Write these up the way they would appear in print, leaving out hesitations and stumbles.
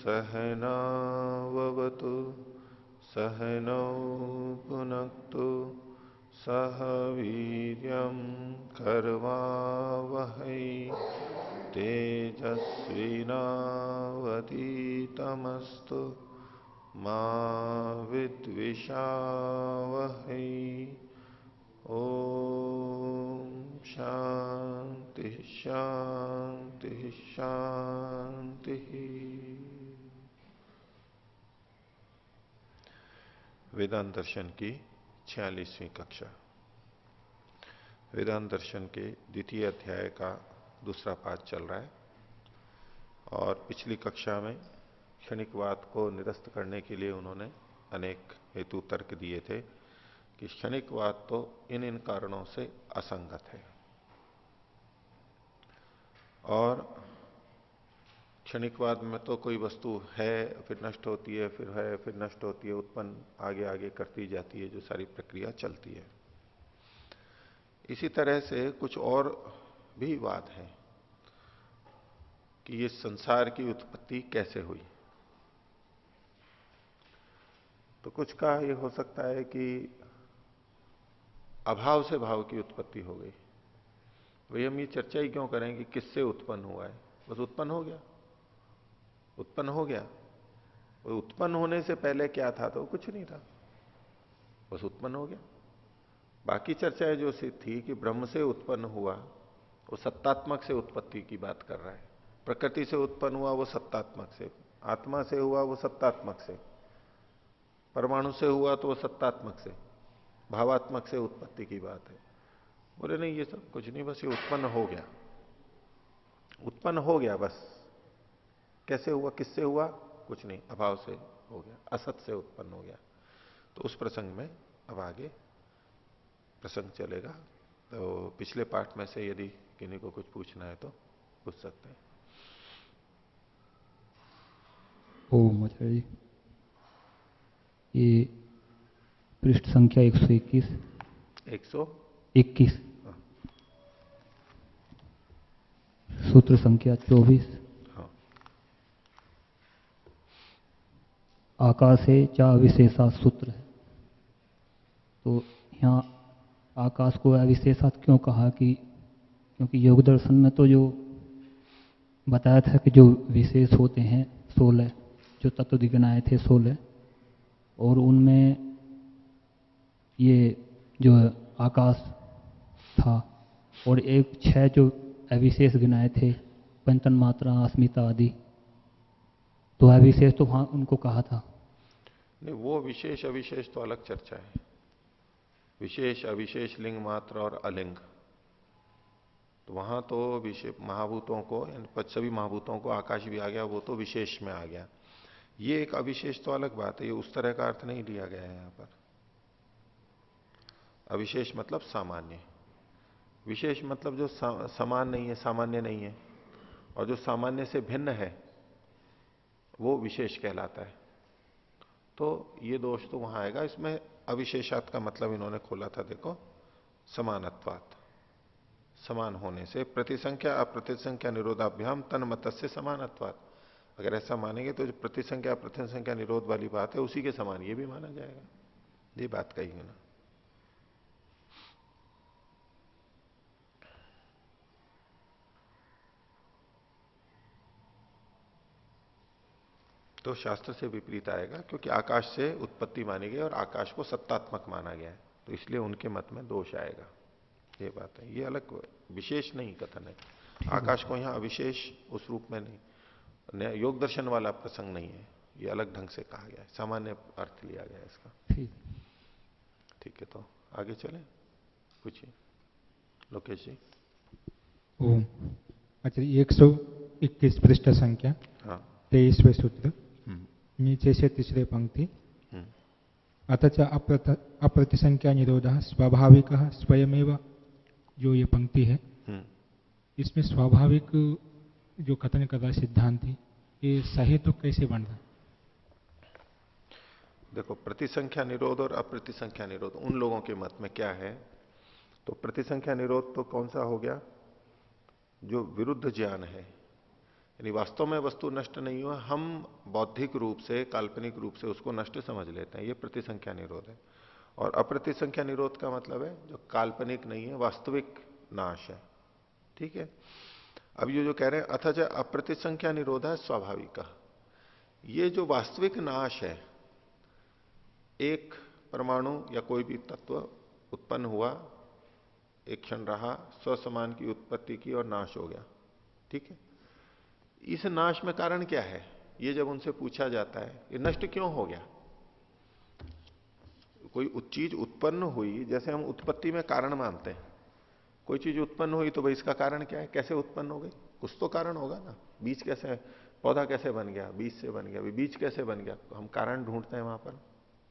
सहनाववतु सहनौ भुनक्तु सह वीर्यं कर्वावहै तेजस्विनावतीतमस्तु मा विद्विषावहै। ओम शांति शांति शांति। वेदांत दर्शन की 46वीं कक्षा। वेदांत दर्शन के द्वितीय अध्याय का दूसरा पाठ चल रहा है और पिछली कक्षा में क्षणिकवाद को निरस्त करने के लिए उन्होंने अनेक हेतु तर्क दिए थे कि क्षणिकवाद तो इन कारणों से असंगत है और क्षणिकवाद में तो कोई वस्तु है फिर नष्ट होती है, फिर है फिर नष्ट होती है, उत्पन्न आगे आगे करती जाती है, जो सारी प्रक्रिया चलती है। इसी तरह से कुछ और भी वाद है कि ये संसार की उत्पत्ति कैसे हुई। तो कुछ का ये हो सकता है कि अभाव से भाव की उत्पत्ति हो गई। वही हम ये चर्चा ही क्यों करें कि किससे उत्पन्न हुआ है, बस उत्पन्न हो गया, उत्पन्न हो गया। वो उत्पन्न होने से पहले क्या था, तो कुछ नहीं था, बस उत्पन्न हो गया। बाकी चर्चाएं जो थी कि ब्रह्म से उत्पन्न हुआ, वो सत्तात्मक से उत्पत्ति की बात कर रहा है। प्रकृति से उत्पन्न हुआ वो सत्तात्मक से, आत्मा से हुआ वो सत्तात्मक से, परमाणु से हुआ तो वो सत्तात्मक से, भावात्मक से उत्पत्ति की बात है। बोले नहीं, ये सब कुछ नहीं, बस ये उत्पन्न हो गया, उत्पन्न हो गया बस। कैसे हुआ, किससे हुआ, कुछ नहीं, अभाव से हो गया, असत से उत्पन्न हो गया। तो उस प्रसंग में अब आगे प्रसंग चलेगा। तो पिछले पाठ में से यदि किन्हीं को कुछ पूछना है तो पूछ सकते हैं। ओम आचार्य जी, ये पृष्ठ संख्या 121 सूत्र संख्या 24। हाँ। आकाशे चा अविशेषात सूत्र है। तो यहाँ आकाश को अविशेषात क्यों कहा कि क्योंकि योग दर्शन में तो जो बताया था कि जो विशेष होते हैं 16, जो तत्व दिगनाए थे 16, और उनमें ये जो आकाश था और एक 6 जो अविशेष गिनाए थे, पंचन मात्रा, अस्मिता आदि। तो अविशेष तो वहां उनको कहा था नहीं, वो विशेष अविशेष तो अलग चर्चा है। विशेष अविशेष, लिंग मात्र और अलिंग, तो वहां तो विशेष महाभूतों को, सभी महाभूतों को आकाश भी आ गया, वो तो विशेष में आ गया। ये एक अविशेष तो अलग बात है, ये उस तरह का अर्थ नहीं लिया गया है यहां पर। अविशेष मतलब सामान्य, विशेष मतलब जो समान नहीं है, सामान्य नहीं है, और जो सामान्य से भिन्न है वो विशेष कहलाता है। तो ये दोष तो वहां आएगा। इसमें अविशेषात का मतलब इन्होंने खोला था, देखो, समानत्वात, समान होने से, प्रतिसंख्या अप्रतिसंख्या निरोधाभ्याम तन मतस्य समानत्वात। अगर ऐसा मानेंगे तो जो प्रतिसंख्या अप्रतिसंख्या निरोध वाली बात है उसी के समान ये भी माना जाएगा। ये बात कही है ना। तो शास्त्र से विपरीत आएगा, क्योंकि आकाश से उत्पत्ति मानी गई और आकाश को सत्तात्मक माना गया है, तो इसलिए उनके मत में दोष आएगा। ये बात है, ये अलग विशेष नहीं कथन है। आकाश को यहां अविशेष उस रूप में नहीं, योग दर्शन वाला प्रसंग नहीं है, ये अलग ढंग से कहा गया है, सामान्य अर्थ लिया गया है इसका। ठीक है, तो आगे चले, पूछिए लोकेश जी। ओम। अच्छा, 121 पृष्ठ संख्या 23वें सूत्र, नीचे से तीसरे पंक्ति। अतच अप्रतिसंख्या निरोध स्वाभाविक स्वयमेव, जो ये पंक्ति है, इसमें स्वाभाविक जो कथन कर रहा है सिद्धांति, ये सही तो कैसे बन रहा? देखो, प्रतिसंख्या निरोध और अप्रतिसंख्या निरोध उन लोगों के मत में क्या है। तो प्रतिसंख्या निरोध तो कौन सा हो गया, जो विरुद्ध ज्ञान है, यानी वास्तव में वस्तु नष्ट नहीं हुआ, हम बौद्धिक रूप से, काल्पनिक रूप से उसको नष्ट समझ लेते हैं, ये प्रतिसंख्या निरोध है। और अप्रतिसंख्या निरोध का मतलब है जो काल्पनिक नहीं है, वास्तविक नाश है। ठीक है। अब ये जो कह रहे हैं अथच अप्रतिसंख्या निरोध है स्वाभाविक, ये जो वास्तविक नाश है, एक परमाणु या कोई भी तत्व उत्पन्न हुआ, एक क्षण रहा, स्वसमान की उत्पत्ति की और नाश हो गया। ठीक है। इस नाश में कारण क्या है, ये जब उनसे पूछा जाता है ये नष्ट क्यों हो गया। कोई चीज उत्पन्न हुई, जैसे हम उत्पत्ति में कारण मानते हैं, कोई चीज उत्पन्न हुई तो भाई इसका कारण क्या है, कैसे उत्पन्न हो गई, कुछ तो कारण होगा ना। बीज कैसे, पौधा कैसे बन गया, बीज से बन गया, बीज कैसे बन गया, तो हम कारण ढूंढते हैं वहां पर।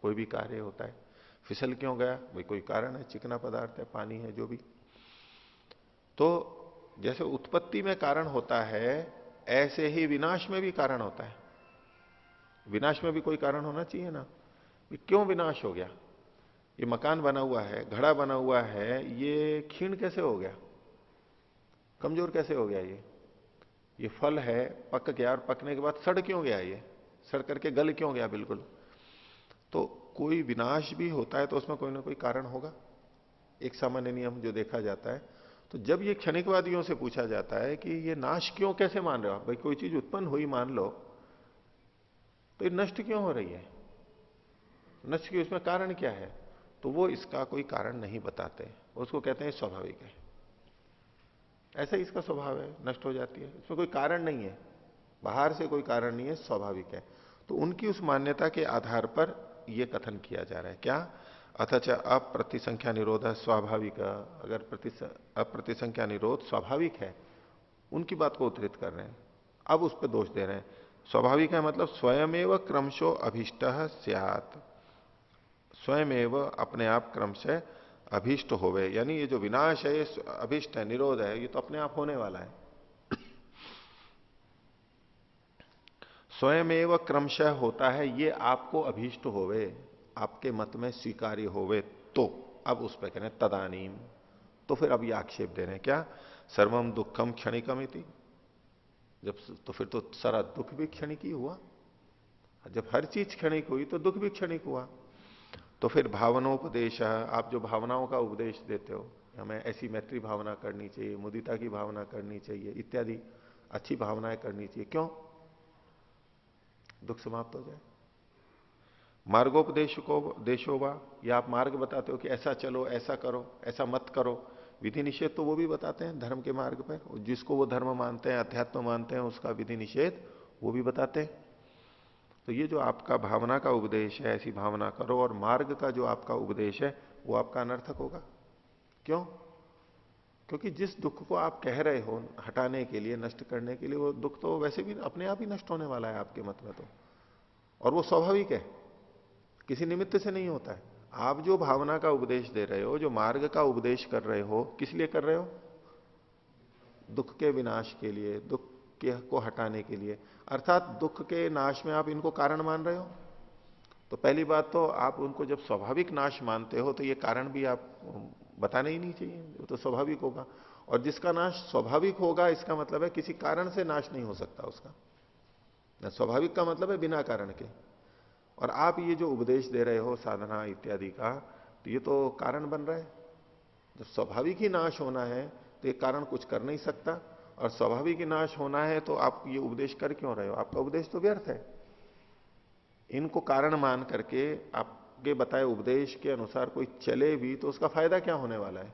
कोई भी कार्य होता है, फिसल क्यों गया, भाई कोई कारण है, चिकना पदार्थ है, पानी है, जो भी। तो जैसे उत्पत्ति में कारण होता है, ऐसे ही विनाश में भी कारण होता है। विनाश में भी कोई कारण होना चाहिए ना, क्यों विनाश हो गया। ये मकान बना हुआ है, घड़ा बना हुआ है, ये क्षीण कैसे हो गया, कमजोर कैसे हो गया। ये फल है, पक गया और पकने के बाद सड़ क्यों गया, ये सड़ करके गल क्यों गया बिल्कुल। तो कोई विनाश भी होता है तो उसमें कोई ना कोई कारण होगा, एक सामान्य नियम जो देखा जाता है। तो जब ये क्षणिकवादियों से पूछा जाता है कि ये नाश क्यों कैसे मान रहे हो आप, भाई कोई चीज उत्पन्न हुई मान लो, तो ये नष्ट क्यों हो रही है, नष्ट की उसमें कारण क्या है, तो वो इसका कोई कारण नहीं बताते, उसको कहते हैं स्वाभाविक है, ऐसा ही इसका स्वभाव है, नष्ट हो जाती है, इसमें कोई कारण नहीं है, बाहर से कोई कारण नहीं है, स्वाभाविक है। तो उनकी उस मान्यता के आधार पर यह कथन किया जा रहा है क्या, अथच अप्रतिसंख्या निरोध स्वाभाविक, अगर अप्रतिसंख्या निरोध स्वाभाविक है, उनकी बात को उद्धृत कर रहे हैं। अब उस पर दोष दे रहे हैं। स्वाभाविक है मतलब स्वयमेव क्रमशो अभीष्ट स्यात्, स्वयमेव अपने आप क्रम से अभीष्ट होवे, यानी ये जो विनाश है, ये अभीष्ट है, निरोध है, ये तो अपने आप होने वाला है। स्वयमेव क्रमशः होता है, ये आपको अभीष्ट होवे, आपके मत में स्वीकार्य होवे, तो अब उस पर कह रहे हैं तदानीम। तो फिर अब ये आक्षेप दे रहे हैं क्या, सर्वम दुखम क्षणिकम इति, जब तो फिर तो सारा दुख भी क्षणिक ही हुआ, जब हर चीज क्षणिक हुई तो दुख भी क्षणिक हुआ। तो फिर भावनोपदेश, आप जो भावनाओं का उपदेश देते हो, हमें ऐसी मैत्री भावना करनी चाहिए, मुदिता की भावना करनी चाहिए, इत्यादि अच्छी भावनाएं करनी चाहिए, क्यों, दुख समाप्त हो जाए। मार्गोपदेश को देशोवा, या आप मार्ग बताते हो कि ऐसा चलो, ऐसा करो, ऐसा मत करो। विधि निषेध तो वो भी बताते हैं धर्म के मार्ग पर, जिसको वो धर्म मानते हैं, अध्यात्म मानते हैं, उसका विधि निषेध वो भी बताते हैं। तो ये जो आपका भावना का उपदेश है, ऐसी भावना करो, और मार्ग का जो आपका उपदेश है वो आपका अनर्थक होगा। क्यों, क्योंकि जिस दुख को आप कह रहे हो हटाने के लिए, नष्ट करने के लिए, वो दुख तो वैसे भी अपने आप ही नष्ट होने वाला है आपके मत में तो, और वो स्वाभाविक है, किसी निमित्त से नहीं होता है। आप जो भावना का उपदेश दे रहे हो, जो मार्ग का उपदेश कर रहे हो, किस लिए कर रहे हो, दुख के विनाश के लिए, दुख को हटाने के लिए, अर्थात दुख के नाश में आप इनको कारण मान रहे हो। तो पहली बात तो आप उनको जब स्वाभाविक नाश मानते हो तो ये कारण भी आप बताना ही नहीं चाहिए, वो तो स्वाभाविक होगा। और जिसका नाश स्वाभाविक होगा, इसका मतलब है किसी कारण से नाश नहीं हो सकता उसका, ना स्वाभाविक का मतलब है बिना कारण के। और आप ये जो उपदेश दे रहे हो साधना इत्यादि का, तो ये तो कारण बन रहा है। जब स्वाभाविक ही नाश होना है तो ये कारण कुछ कर नहीं सकता, और स्वाभाविक ही नाश होना है तो आप ये उपदेश कर क्यों रहे हो, आपका उपदेश तो व्यर्थ है। इनको कारण मान करके आपके बताए उपदेश के अनुसार कोई चले भी तो उसका फायदा क्या होने वाला है।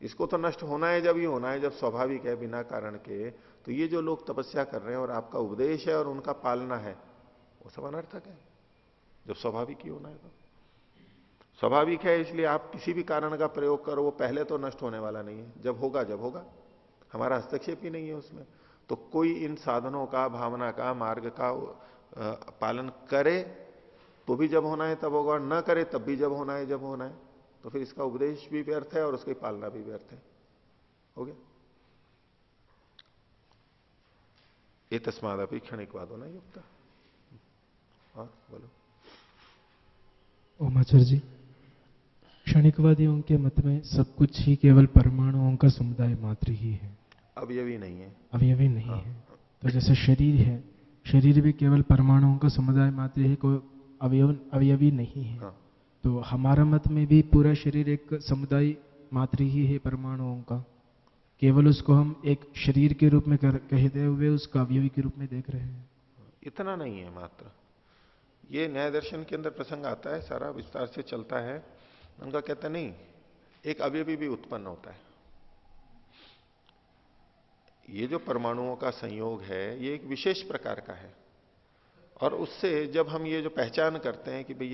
इसको तो नष्ट होना है जब ही होना है, जब स्वाभाविक है बिना कारण के। तो ये जो लोग तपस्या कर रहे हैं और आपका उपदेश है और उनका पालना है, वो सब अनर्थक है जब स्वाभाविक ही होना है। तो स्वाभाविक है, इसलिए आप किसी भी कारण का प्रयोग करो, वो पहले तो नष्ट होने वाला नहीं है, जब होगा जब होगा, हमारा हस्तक्षेप ही नहीं है उसमें। तो कोई इन साधनों का, भावना का, मार्ग का पालन करे तो भी जब होना है तब होगा, और न करे तब भी जब होना है जब होना है, तो फिर इसका उपदेश भी व्यर्थ है और उसकी पालना भी व्यर्थ है। हो गया। ये तस्मादपि क्षणिकवादो न युक्त। और बोलो। ओम आचार्य जी, क्षणिकवादियों के मत में सब कुछ ही केवल परमाणुओं का समुदाय मात्र ही है, अवयवी नहीं है, अवयवी नहीं हाँ। है। तो जैसे शरीर है, शरीर भी केवल परमाणुओं का समुदाय मात्र ही, कोई अवयवी नहीं है। हाँ। तो हमारा मत में भी पूरा शरीर एक समुदाय मात्र ही है परमाणुओं का, केवल उसको हम एक शरीर के रूप में कहते हुए उसका अवयवी के रूप में देख रहे हैं। इतना नहीं है मात्र। ये न्याय दर्शन के अंदर प्रसंग आता है, सारा विस्तार से चलता है। उनका कहता नहीं, एक अवयवी भी उत्पन्न होता है। ये जो परमाणुओं का संयोग है ये एक विशेष प्रकार का है, और उससे जब हम ये जो पहचान करते हैं कि भाई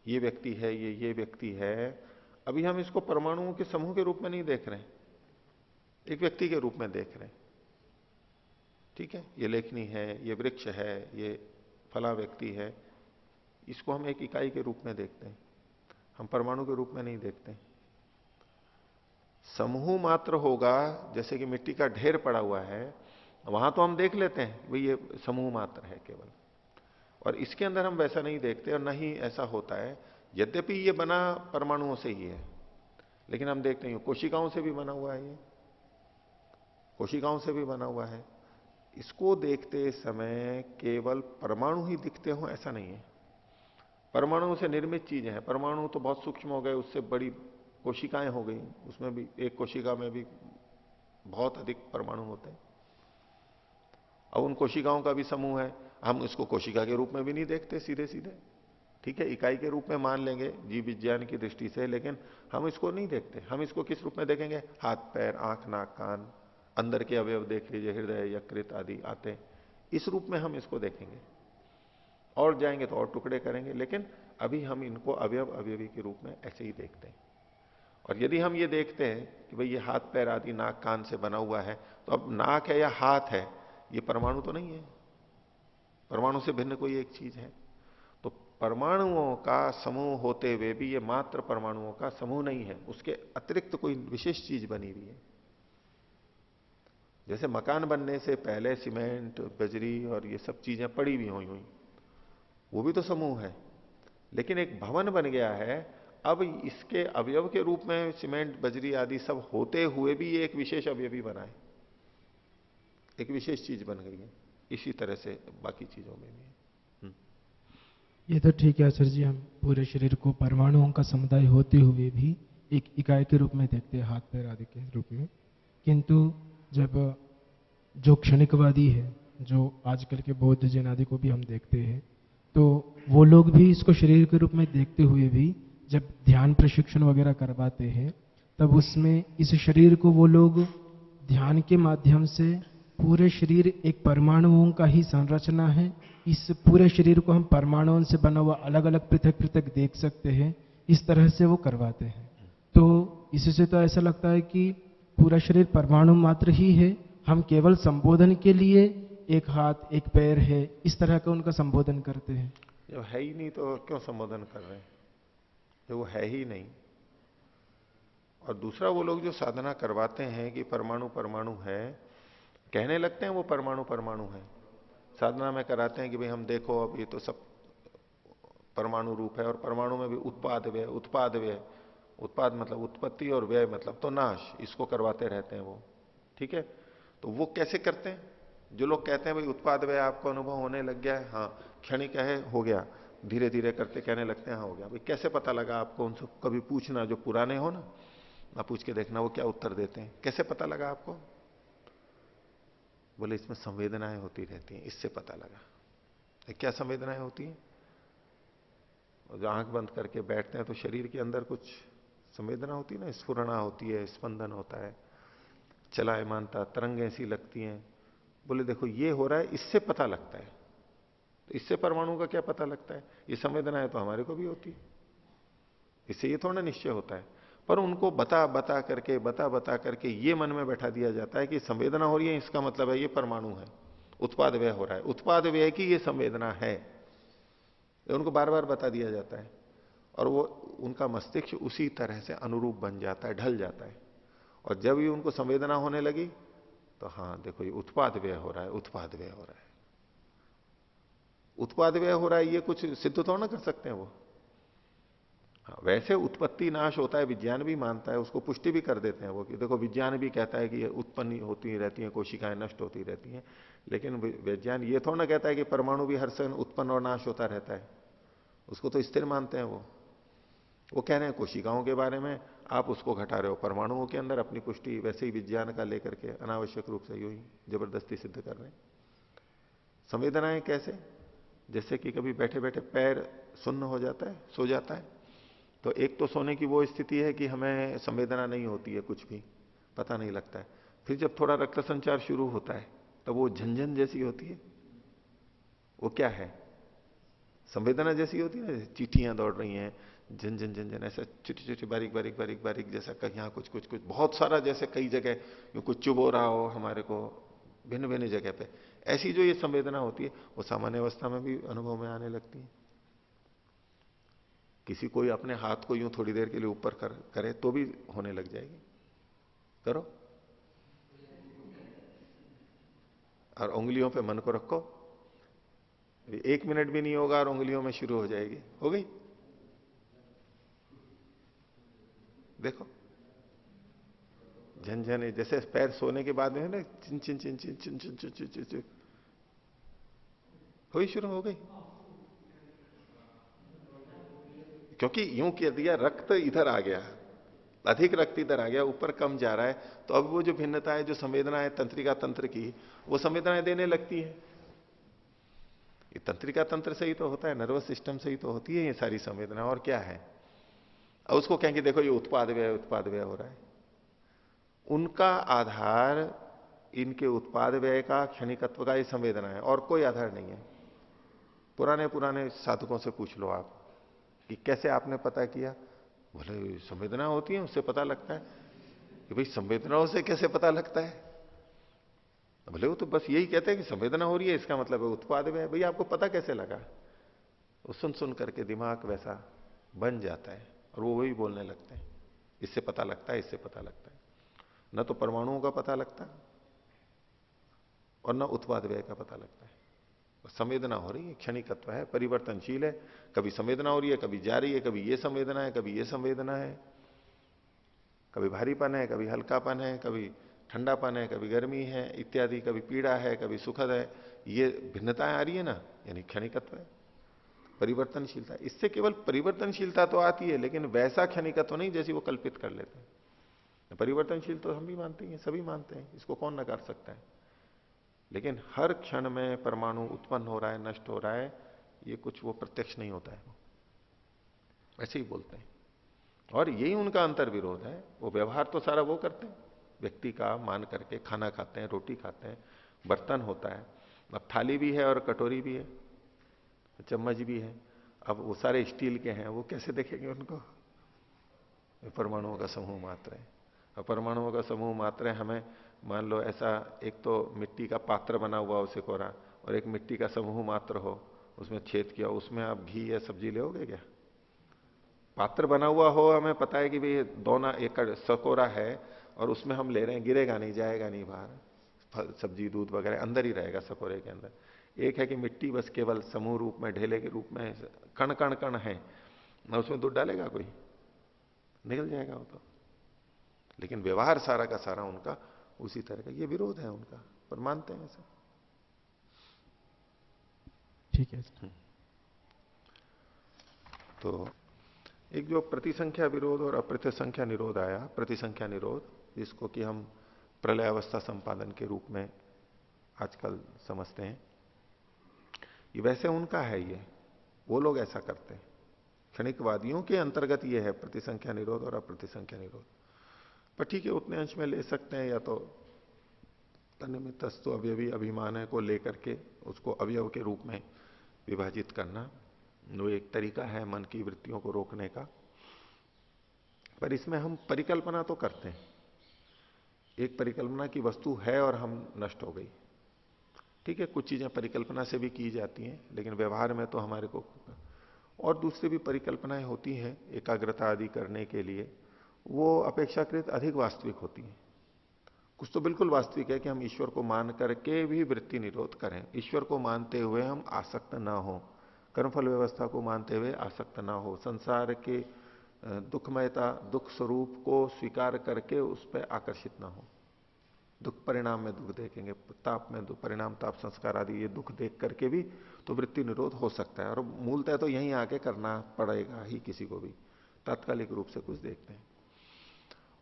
ये व्यक्ति है, ये व्यक्ति है, अभी हम इसको परमाणुओं के समूह के रूप में नहीं देख रहे हैं, एक व्यक्ति के रूप में देख रहे हैं। ठीक है, ये लेखनी है, ये वृक्ष है, ये फला व्यक्ति है, इसको हम एक इकाई के रूप में देखते हैं, हम परमाणु के रूप में नहीं देखते। समूह मात्र होगा, जैसे कि मिट्टी का ढेर पड़ा हुआ है, वहां तो हम देख लेते हैं भाई ये समूह मात्र है केवल, और इसके अंदर हम वैसा नहीं देखते, और नहीं ऐसा होता है। यद्यपि ये बना परमाणुओं से ही है, लेकिन हम देखते हैं कोशिकाओं से भी बना हुआ है, ये कोशिकाओं से भी बना हुआ है। इसको देखते समय केवल परमाणु ही दिखते हो ऐसा नहीं है। परमाणुओं से निर्मित चीजें हैं, परमाणु तो बहुत सूक्ष्म हो गए, उससे बड़ी कोशिकाएं हो गई, उसमें भी एक कोशिका में भी बहुत अधिक परमाणु होते हैं। अब उन कोशिकाओं का भी समूह है, हम इसको कोशिका के रूप में भी नहीं देखते सीधे सीधे, ठीक है, इकाई के रूप में मान लेंगे जीव विज्ञान की दृष्टि से, लेकिन हम इसको नहीं देखते। हम इसको किस रूप में देखेंगे? हाथ पैर, आंख नाक कान, अंदर के अवयव देख लीजिए, हृदय यकृत आदि आते हैं, इस रूप में हम इसको देखेंगे। और जाएंगे तो और टुकड़े करेंगे, लेकिन अभी हम इनको अवयव अवयवी के रूप में ऐसे ही देखते हैं। और यदि हम ये देखते हैं कि भाई ये हाथ पैर आदि नाक कान से बना हुआ है, तो अब नाक है या हाथ है, ये परमाणु तो नहीं है, परमाणु से भिन्न कोई एक चीज है। तो परमाणुओं का समूह होते हुए भी ये मात्र परमाणुओं का समूह नहीं है, उसके अतिरिक्त कोई विशेष चीज बनी हुई है। जैसे मकान बनने से पहले सीमेंट बजरी और ये सब चीजें पड़ी हुई हुई, वो भी तो समूह है। लेकिन एक भवन बन गया है, अब इसके अवयव के रूप में सीमेंट बजरी आदि सब होते हुए भी ये एक विशेष अवयवी बना है, एक विशेष चीज बन गई है। इसी तरह से बाकी चीजों में भी है। ये तो ठीक है आचार्य जी, हम पूरे शरीर को परमाणुओं का समुदाय होते हुए भी एक इकाई के रूप में देखते हैं, हाथ पैर आदि के रूप में। किंतु जब जो क्षणिकवादी है, जो आजकल के बौद्ध जैन आदि को भी हम देखते हैं, तो वो लोग भी इसको शरीर के रूप में देखते हुए भी जब ध्यान प्रशिक्षण वगैरह करवाते हैं, तब उसमें इस शरीर को वो लोग ध्यान के माध्यम से पूरे शरीर एक परमाणुओं का ही संरचना है, इस पूरे शरीर को हम परमाणुओं से बना हुआ अलग अलग पृथक पृथक देख सकते हैं, इस तरह से वो करवाते हैं। तो इससे तो ऐसा लगता है कि पूरा शरीर परमाणु मात्र ही है, हम केवल संबोधन के लिए एक हाथ एक पैर है, इस तरह का उनका संबोधन करते हैं। जब है ही नहीं तो क्यों संबोधन कर रहे हैं, जब वो है ही नहीं। और दूसरा, वो लोग जो साधना करवाते हैं कि परमाणु परमाणु है, कहने लगते हैं वो परमाणु परमाणु है, साधना में कराते हैं कि भाई हम देखो अब ये तो सब परमाणु रूप है, और परमाणु में भी उत्पाद व्यय, उत्पाद व्यय, उत्पाद मतलब उत्पत्ति और व्यय मतलब तो नाश, इसको करवाते रहते हैं वो। ठीक है, तो वो कैसे करते हैं? जो लोग कहते हैं भाई उत्पाद व्यय आपको अनुभव होने लग गया है, हाँ क्षणिक है, हो गया, धीरे धीरे करते कहने लगते हैं हाँ हो गया। भाई कैसे पता लगा आपको? उनसे कभी पूछना, जो पुराने हो ना पूछ के देखना वो क्या उत्तर देते हैं। कैसे पता लगा आपको? बोले इसमें संवेदनाएं होती रहती हैं, इससे पता लगा। क्या संवेदनाएं होती हैं? जो आंख बंद करके बैठते हैं तो शरीर के अंदर कुछ संवेदना होती है ना, स्फुरणा होती है, स्पंदन होता है, चलायमानता, तरंगें ऐसी लगती हैं। बोले देखो ये हो रहा है, इससे पता लगता है। तो इससे परमाणु का क्या पता लगता है? ये संवेदनाएं तो हमारे को भी होती है, इससे ये थोड़ा निश्चय होता है। पर उनको बता बता करके ये मन में बैठा दिया जाता है कि संवेदना हो रही है, इसका मतलब है ये परमाणु है, उत्पाद व्यय हो रहा है, उत्पाद व्यय की ये संवेदना है, उनको बार बार बता दिया जाता है। और वो उनका मस्तिष्क उसी तरह से अनुरूप बन जाता है, ढल जाता है। और जब ये उनको संवेदना होने लगी तो हाँ देखो ये उत्पाद व्यय हो रहा है, उत्पाद व्यय हो रहा है, उत्पाद व्यय हो रहा है, ये कुछ सिद्ध तो ना कर सकते हैं वो। हाँ, वैसे उत्पत्ति नाश होता है, विज्ञान भी मानता है, उसको पुष्टि भी कर देते हैं वो कि देखो विज्ञान भी कहता है कि ये उत्पन्न होती रहती हैं, कोशिकाएं नष्ट होती रहती हैं। लेकिन विज्ञान ये थोड़ा ना कहता है कि परमाणु भी हर समय उत्पन्न और नाश होता रहता है। उसको तो स्थिर मानते हैं वो कह रहे हैं कोशिकाओं के बारे में आप उसको घटा रहे हो, परमाणुओं के अंदर अपनी पुष्टि वैसे ही विज्ञान का लेकर के अनावश्यक रूप से यूं ही जबरदस्ती सिद्ध कर रहे हैं। संवेदनाएं कैसे? जैसे कि कभी बैठे बैठे पैर सुन्न हो जाता है, सो जाता है, तो एक तो सोने की वो स्थिति है कि हमें संवेदना नहीं होती है, कुछ भी पता नहीं लगता है। फिर जब थोड़ा रक्त संचार शुरू होता है तब वो झंझन जैसी होती है। वो क्या है? संवेदना जैसी होती है ना, चींटियां दौड़ रही हैं, झन झन झन झन, ऐसा छोटी छोटी बारीक बारीक बारीक बारीक, जैसा कहीं यहाँ कुछ कुछ कुछ बहुत सारा, जैसे कई जगह यूं कुछ चुभ हो रहा हो हमारे को भिन्न भिन्न जगह पे। ऐसी जो ये संवेदना होती है वो सामान्य अवस्था में भी अनुभव में आने लगती है। किसी कोई अपने हाथ को यूं थोड़ी देर के लिए ऊपर करे तो भी होने लग जाएगी। करो, और उंगलियों पे मन को रखो, 1 मिनट भी नहीं होगा और उंगलियों में शुरू हो जाएगी। हो गई? देखो झनझन, जैसे पैर सोने के बाद में है ना, चिन चिन चिन चिन चिन चिन चिन चिन चिन चिन, हुई, शुरू हो गई। क्योंकि यूं कह दिया रक्त इधर आ गया, अधिक रक्त इधर आ गया, ऊपर कम जा रहा है, तो अब वो जो भिन्नता है, जो संवेदना है तंत्रिका तंत्र की, वो संवेदनाएं देने लगती है। ये तंत्रिका तंत्र से ही तो होता है, नर्वस सिस्टम से ही तो होती है ये सारी संवेदना, और क्या है। अब उसको कहेंगे देखो ये उत्पाद व्यय हो रहा है। उनका आधार इनके उत्पाद व्यय का, क्षणिकत्व का ये संवेदना है, और कोई आधार नहीं है। पुराने पुराने साधकों से पूछ लो आप कि कैसे आपने पता किया, बोले संवेदना होती है उससे पता लगता है। कि भाई संवेदनाओं से कैसे पता लगता है? बोले वो तो बस यही कहते हैं कि संवेदना हो रही है, इसका मतलब है उत्पाद व्यय। भैया आपको पता कैसे लगा? वो सुन सुन करके दिमाग वैसा बन जाता है और वो वही बोलने लगते हैं, इससे पता लगता है, इससे पता लगता है। न तो परमाणुओं का पता लगता और न उत्पाद व्यय का पता लगता है। संवेदना हो रही है, क्षणिकत्व है, परिवर्तनशील है। कभी संवेदना हो रही है, कभी जा रही है, कभी ये संवेदना है, कभी ये संवेदना है, कभी भारीपन है, कभी हल्कापन है, कभी ठंडापन है, कभी गर्मी है इत्यादि, कभी पीड़ा है, कभी सुखद है। ये भिन्नताएं आ रही है ना, यानी क्षणिकत्व है, परिवर्तनशीलता। इससे केवल परिवर्तनशीलता तो आती है, लेकिन वैसा क्षणिकत्व नहीं जैसी वो कल्पित कर लेते हैं। परिवर्तनशील तो हम भी मानते हैं, सभी मानते हैं, इसको कौन नकार सकता है। लेकिन हर क्षण में परमाणु उत्पन्न हो रहा है, नष्ट हो रहा है, ये कुछ वो प्रत्यक्ष नहीं होता है, ऐसे ही बोलते हैं। और यही उनका अंतर विरोध है। वो व्यवहार तो सारा वो करते हैं, व्यक्ति का मान करके खाना खाते हैं, रोटी खाते हैं, बर्तन होता है, अब थाली भी है और कटोरी भी है, चम्मच भी है। अब वो सारे स्टील के हैं, वो कैसे देखेंगे उनको? परमाणुओं का समूह मात्र है। अब परमाणुओं का समूह मात्र है, हमें मान लो ऐसा एक तो मिट्टी का पात्र बना हुआ हो सिकोरा, और एक मिट्टी का समूह मात्र हो, उसमें छेद किया, उसमें आप घी या सब्जी लोगे क्या? पात्र बना हुआ हो, हमें पता है कि भाई दोना एक सकोरा है और उसमें हम ले रहे हैं, गिरेगा नहीं, जाएगा नहीं बाहर, सब्जी दूध वगैरह अंदर ही रहेगा सकोरे के अंदर। एक है कि मिट्टी बस केवल समूह रूप में, ढेले के रूप में कण कण कण है, ना उसमें दूध डालेगा कोई, निकल जाएगा वो तो। लेकिन व्यवहार सारा का सारा उनका उसी तरह का, ये विरोध है उनका, पर मानते हैं ऐसा। ठीक है। तो एक जो प्रतिसंख्या विरोध और अप्रतिसंख्या निरोध आया, प्रतिसंख्या निरोध, जिसको कि हम प्रलय अवस्था संपादन के रूप में आजकल समझते हैं, ये वैसे उनका है, ये वो लोग ऐसा करते हैं। क्षणिकवादियों के अंतर्गत ये है प्रतिसंख्या निरोध और अप्रतिसंख्या निरोध। पर ठीक है, उतने अंश में ले सकते हैं, या तो तन्निमित्तस्तु अवयवी अभिमान है को लेकर के उसको अवयव के रूप में विभाजित करना, वो एक तरीका है मन की वृत्तियों को रोकने का। पर इसमें हम परिकल्पना तो करते हैं, एक परिकल्पना की वस्तु है और हम नष्ट हो गई, ठीक है, कुछ चीजें परिकल्पना से भी की जाती हैं, लेकिन व्यवहार में तो हमारे को, और दूसरी भी परिकल्पनाएं होती हैं एकाग्रता आदि करने के लिए, वो अपेक्षाकृत अधिक वास्तविक होती हैं। कुछ तो बिल्कुल वास्तविक है कि हम ईश्वर को मान करके भी वृत्ति निरोध करें, ईश्वर को मानते हुए हम आसक्त ना हो, कर्मफल व्यवस्था को मानते हुए आसक्त ना हो, संसार के दुखमयता, दुख स्वरूप को स्वीकार करके उस पर आकर्षित ना हो। दुख परिणाम में दुख देखेंगे, ताप में दुख, परिणाम ताप संस्कार आदि ये दुख देख करके भी तो वृत्ति निरोध हो सकता है। और मूलतः तो यहीं आके करना पड़ेगा ही किसी को भी, तात्कालिक रूप से कुछ देखते हैं।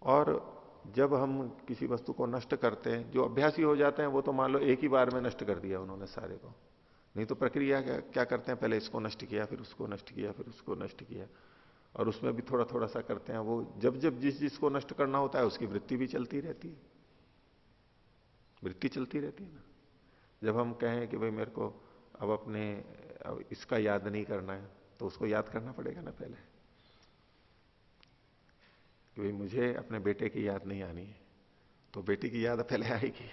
और जब हम किसी वस्तु को नष्ट करते हैं, जो अभ्यासी हो जाते हैं वो तो मान लो एक ही बार में नष्ट कर दिया उन्होंने सारे को, नहीं तो प्रक्रिया क्या करते हैं, पहले इसको नष्ट किया, फिर उसको नष्ट किया, फिर उसको नष्ट किया, और उसमें भी थोड़ा थोड़ा सा करते हैं। वो जब जब जिसको नष्ट करना होता है उसकी वृत्ति भी चलती रहती है, वृत्ति चलती रहती है ना। जब हम कहें कि भाई मेरे को अब इसका याद नहीं करना है, तो उसको याद करना पड़ेगा ना पहले, कि भाई मुझे अपने बेटे की याद नहीं आनी है, तो बेटे की याद पहले आएगी।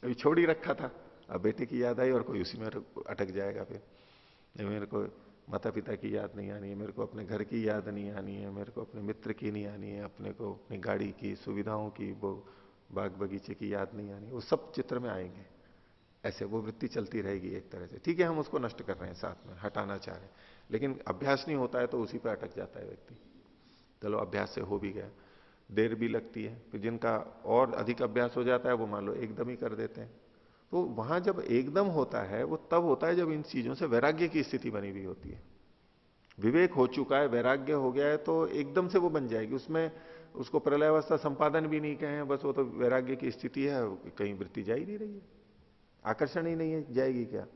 अभी छोड़ ही रखा था, अब बेटे की याद आई और कोई उसी में अटक जाएगा। फिर नहीं, मेरे को माता पिता की याद नहीं आनी है, मेरे को अपने घर की याद नहीं आनी है, मेरे को अपने मित्र की नहीं आनी है, अपने को अपनी गाड़ी की सुविधाओं की, वो बाग बगीचे की याद नहीं आनी, वो सब चित्र में आएंगे। ऐसे वो वृत्ति चलती रहेगी एक तरह से। ठीक है, हम उसको नष्ट कर रहे हैं, साथ में हटाना चाह रहे हैं, लेकिन अभ्यास नहीं होता है तो उसी पर अटक जाता है व्यक्ति। चलो अभ्यास से हो भी गया, देर भी लगती है, फिर जिनका और अधिक अभ्यास हो जाता है वो मान लो एकदम ही कर देते हैं। तो वहां जब एकदम होता है वो तब होता है जब इन चीजों से वैराग्य की स्थिति बनी हुई होती है। विवेक हो चुका है, वैराग्य हो गया है, तो एकदम से वो बन जाएगी। उसमें उसको प्रलयावस्था संपादन भी नहीं कहें, बस वो तो वैराग्य की स्थिति है, कहीं वृत्ति जा ही नहीं रही है, आकर्षण ही नहीं है, जाएगी क्या,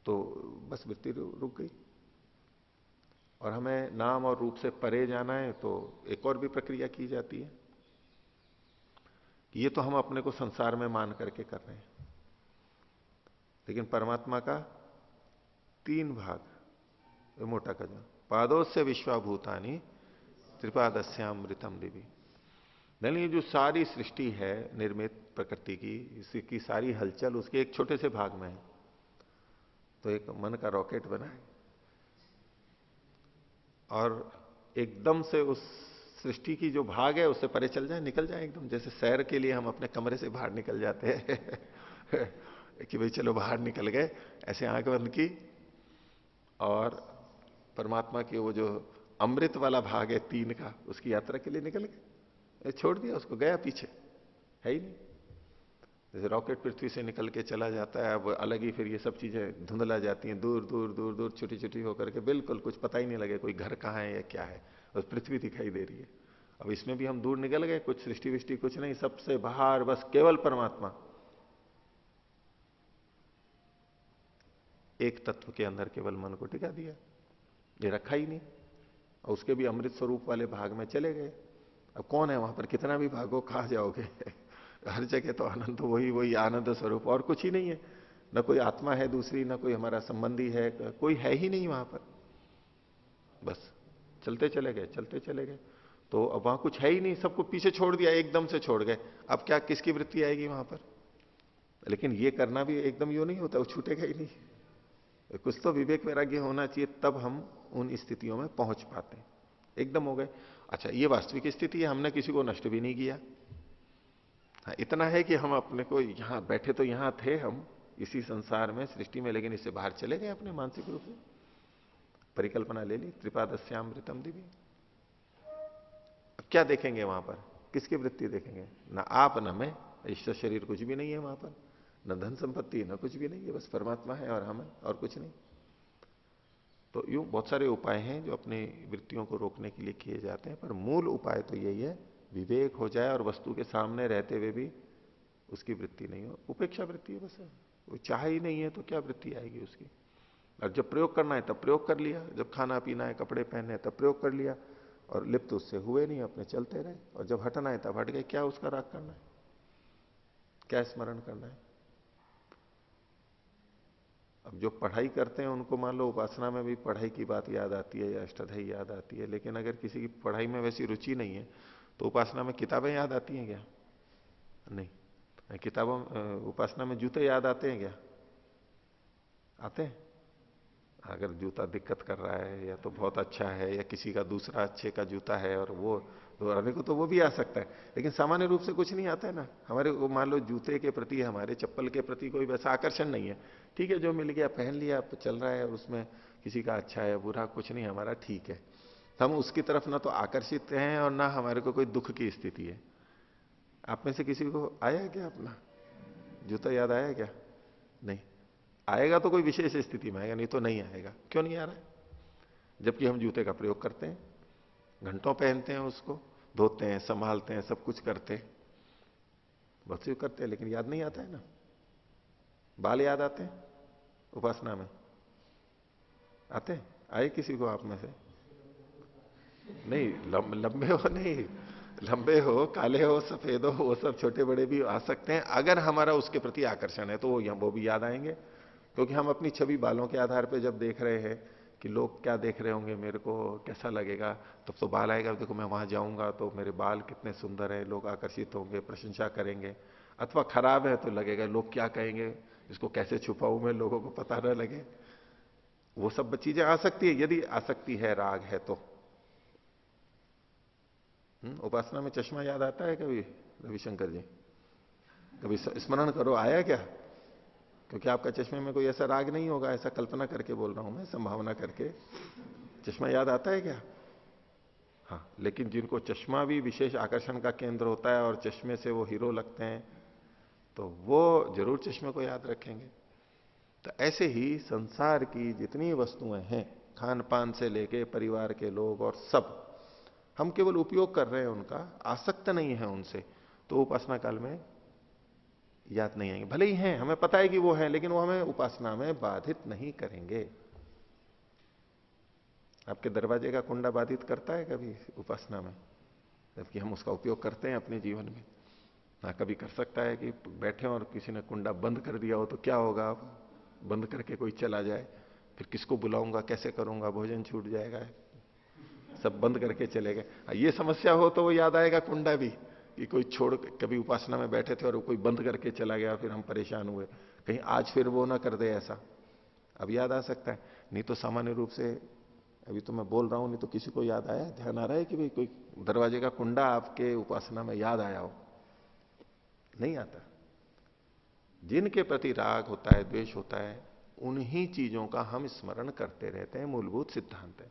तो बस वृत्ति रुक गई। और हमें नाम और रूप से परे जाना है तो एक और भी प्रक्रिया की जाती है। ये तो हम अपने को संसार में मान करके कर रहे हैं, लेकिन परमात्मा का 3 भाग, मोटा कदम, पादोस्य विश्वाभूतानि त्रिपादस्यामृतम दिवी। नहीं, ये जो सारी सृष्टि है निर्मित प्रकृति की, इसकी सारी हलचल उसके एक छोटे से भाग में है। तो एक मन का रॉकेट बना है और एकदम से उस सृष्टि की जो भाग है उससे परे चल जाए, निकल जाए एकदम। जैसे सैर के लिए हम अपने कमरे से बाहर निकल जाते हैं कि भाई चलो बाहर निकल गए, ऐसे आंख बंद की और परमात्मा की वो जो अमृत वाला भाग है 3 का, उसकी यात्रा के लिए निकल गए, छोड़ दिया उसको, गया पीछे, है ही नहीं। जैसे रॉकेट पृथ्वी से निकल के चला जाता है, अब अलग ही फिर ये सब चीजें धुंधला जाती हैं, दूर दूर दूर दूर छोटी छोटी होकर के, बिल्कुल कुछ पता ही नहीं लगे कोई घर कहाँ है या क्या है, बस पृथ्वी दिखाई दे रही है। अब इसमें भी हम दूर निकल गए, कुछ सृष्टि विष्टि कुछ नहीं, सबसे बाहर बस केवल परमात्मा, एक तत्व के अंदर केवल मन को टिका दिया, ये रखा ही नहीं। और उसके भी अमृत स्वरूप वाले भाग में चले गए। अब कौन है वहां पर, कितना भी भागो कहां जाओगे हर जगह तो आनंद, तो वही आनंद स्वरूप, और कुछ ही नहीं है। न कोई आत्मा है दूसरी, न कोई हमारा संबंधी है, कोई है ही नहीं वहां पर। बस चलते चले गए, चलते चले गए, तो अब वहां कुछ है ही नहीं, सबको पीछे छोड़ दिया, एकदम से छोड़ गए। अब क्या, किसकी वृत्ति आएगी वहां पर? लेकिन ये करना भी एकदम यो नहीं होता, वो छूटेगा ही नहीं। कुछ तो विवेक वैराग्य होना चाहिए, तब हम उन स्थितियों में पहुंच पाते हैं। एकदम हो गए, अच्छा ये वास्तविक स्थिति है, हमने किसी को नष्ट भी नहीं किया। हाँ, इतना है कि हम अपने को यहां बैठे तो यहां थे हम इसी संसार में, सृष्टि में, लेकिन इससे बाहर चले गए अपने मानसिक रूप से, परिकल्पना ले ली, त्रिपादस्यामृतम दिवी। अब क्या देखेंगे वहां पर, किसकी वृत्ति देखेंगे? ना आप न मैं, ईश्वर शरीर कुछ भी नहीं है वहां पर, न धन संपत्ति, न कुछ भी नहीं है, बस परमात्मा है और हम है, और कुछ नहीं। तो यूं बहुत सारे उपाय हैं जो अपनी वृत्तियों को रोकने के लिए किए जाते हैं, पर मूल उपाय तो यही है, विवेक हो जाए और वस्तु के सामने रहते हुए भी उसकी वृत्ति नहीं हो, उपेक्षा वृत्ति है बस। वो चाह ही नहीं है तो क्या वृत्ति आएगी उसकी? और जब प्रयोग करना है तब प्रयोग कर लिया, जब खाना पीना है, कपड़े पहनने तब प्रयोग कर लिया, और लिप्त उससे हुए नहीं, अपने चलते रहे। और जब हटना है तब हट गए, क्या उसका राग करना है, क्या स्मरण करना है? अब जो पढ़ाई करते हैं उनको मान लो उपासना में भी पढ़ाई की बात याद आती है या अष्टाध्यायी याद आती है, लेकिन अगर किसी की पढ़ाई में वैसी रुचि नहीं है तो उपासना में किताबें याद आती हैं क्या? नहीं। किताबों उपासना में जूते याद आते हैं क्या? आते हैं? अगर जूता दिक्कत कर रहा है या तो बहुत अच्छा है, या किसी का दूसरा अच्छे का जूता है और वो दोहराने को, तो वो भी आ सकता है, लेकिन सामान्य रूप से कुछ नहीं आता है ना हमारे। वो मान लो जूते के प्रति, हमारे चप्पल के प्रति कोई वैसा आकर्षण नहीं है। ठीक है, जो मिल गया पहन लिया, चल रहा है, और उसमें किसी का अच्छा है बुरा कुछ नहीं, हमारा ठीक है। हम उसकी तरफ ना तो आकर्षित हैं और ना हमारे को कोई दुख की स्थिति है। आप में से किसी को आया है क्या अपना जूता याद आया क्या? नहीं आएगा तो कोई विशेष स्थिति में आएगा, नहीं तो नहीं आएगा। क्यों नहीं आ रहा है? जबकि हम जूते का प्रयोग करते हैं, घंटों पहनते हैं, उसको धोते हैं, संभालते हैं, सब कुछ करते हैं, बहुत सी करते हैं, लेकिन याद नहीं आता है ना। बाल याद आते हैं उपासना में? आते हैं? आए किसी को आप में से? नहीं लंबे हो, नहीं लंबे हो, काले हो, सफेद हो, वो सब छोटे बड़े भी आ सकते हैं। अगर हमारा उसके प्रति आकर्षण है तो वो भी याद आएंगे, क्योंकि हम अपनी छवि बालों के आधार पर जब देख रहे हैं कि लोग क्या देख रहे होंगे, मेरे को कैसा लगेगा, तब तो बाल आएगा। देखो मैं वहां जाऊंगा तो मेरे बाल कितने सुंदर है, लोग आकर्षित होंगे, प्रशंसा करेंगे। अथवा खराब है तो लगेगा लोग क्या कहेंगे, इसको कैसे छुपाऊं मैं, लोगों को पता ना लगे। वो सब चीजें आ सकती है यदि आसक्ति है, राग है तो। उपासना में चश्मा याद आता है कभी रविशंकर जी? कभी स्मरण करो, आया क्या? क्योंकि आपका चश्मे में कोई ऐसा राग नहीं होगा, ऐसा कल्पना करके बोल रहा हूं मैं, संभावना करके। चश्मा याद आता है क्या? हाँ, लेकिन जिनको चश्मा भी विशेष आकर्षण का केंद्र होता है और चश्मे से वो हीरो लगते हैं, तो वो जरूर चश्मे को याद रखेंगे। तो ऐसे ही संसार की जितनी वस्तुएं हैं, खान पान से लेके परिवार के लोग और सब, हम केवल उपयोग कर रहे हैं उनका, आसक्त नहीं है उनसे, तो उपासना काल में याद नहीं आएंगे। भले ही हैं, हमें पता है कि वो है, लेकिन वो हमें उपासना में बाधित नहीं करेंगे। आपके दरवाजे का कुंडा बाधित करता है कभी उपासना में? जबकि हम उसका उपयोग करते हैं अपने जीवन में। ना कभी कर सकता है कि बैठे और किसी ने कुंडा बंद कर दिया हो तो क्या होगा? बंद करके कोई चला जाए, फिर किसको बुलाऊंगा, कैसे करूंगा, भोजन छूट जाएगा, सब बंद करके चले गए। ये समस्या हो तो वो याद आएगा कुंडा भी, कि कोई छोड़, कभी उपासना में बैठे थे और कोई बंद करके चला गया, फिर हम परेशान हुए, कहीं आज फिर वो ना कर दे ऐसा। अब याद आ सकता है। नहीं तो सामान्य रूप से अभी तो मैं बोल रहा हूं, नहीं तो किसी को याद आया, ध्यान आ रहा है कि भाई कोई दरवाजे का कुंडा आपके उपासना में याद आया हो? नहीं आता। जिनके प्रति राग होता है, द्वेष होता है, उन्हीं चीजों का हम स्मरण करते रहते हैं, मूलभूत सिद्धांत है।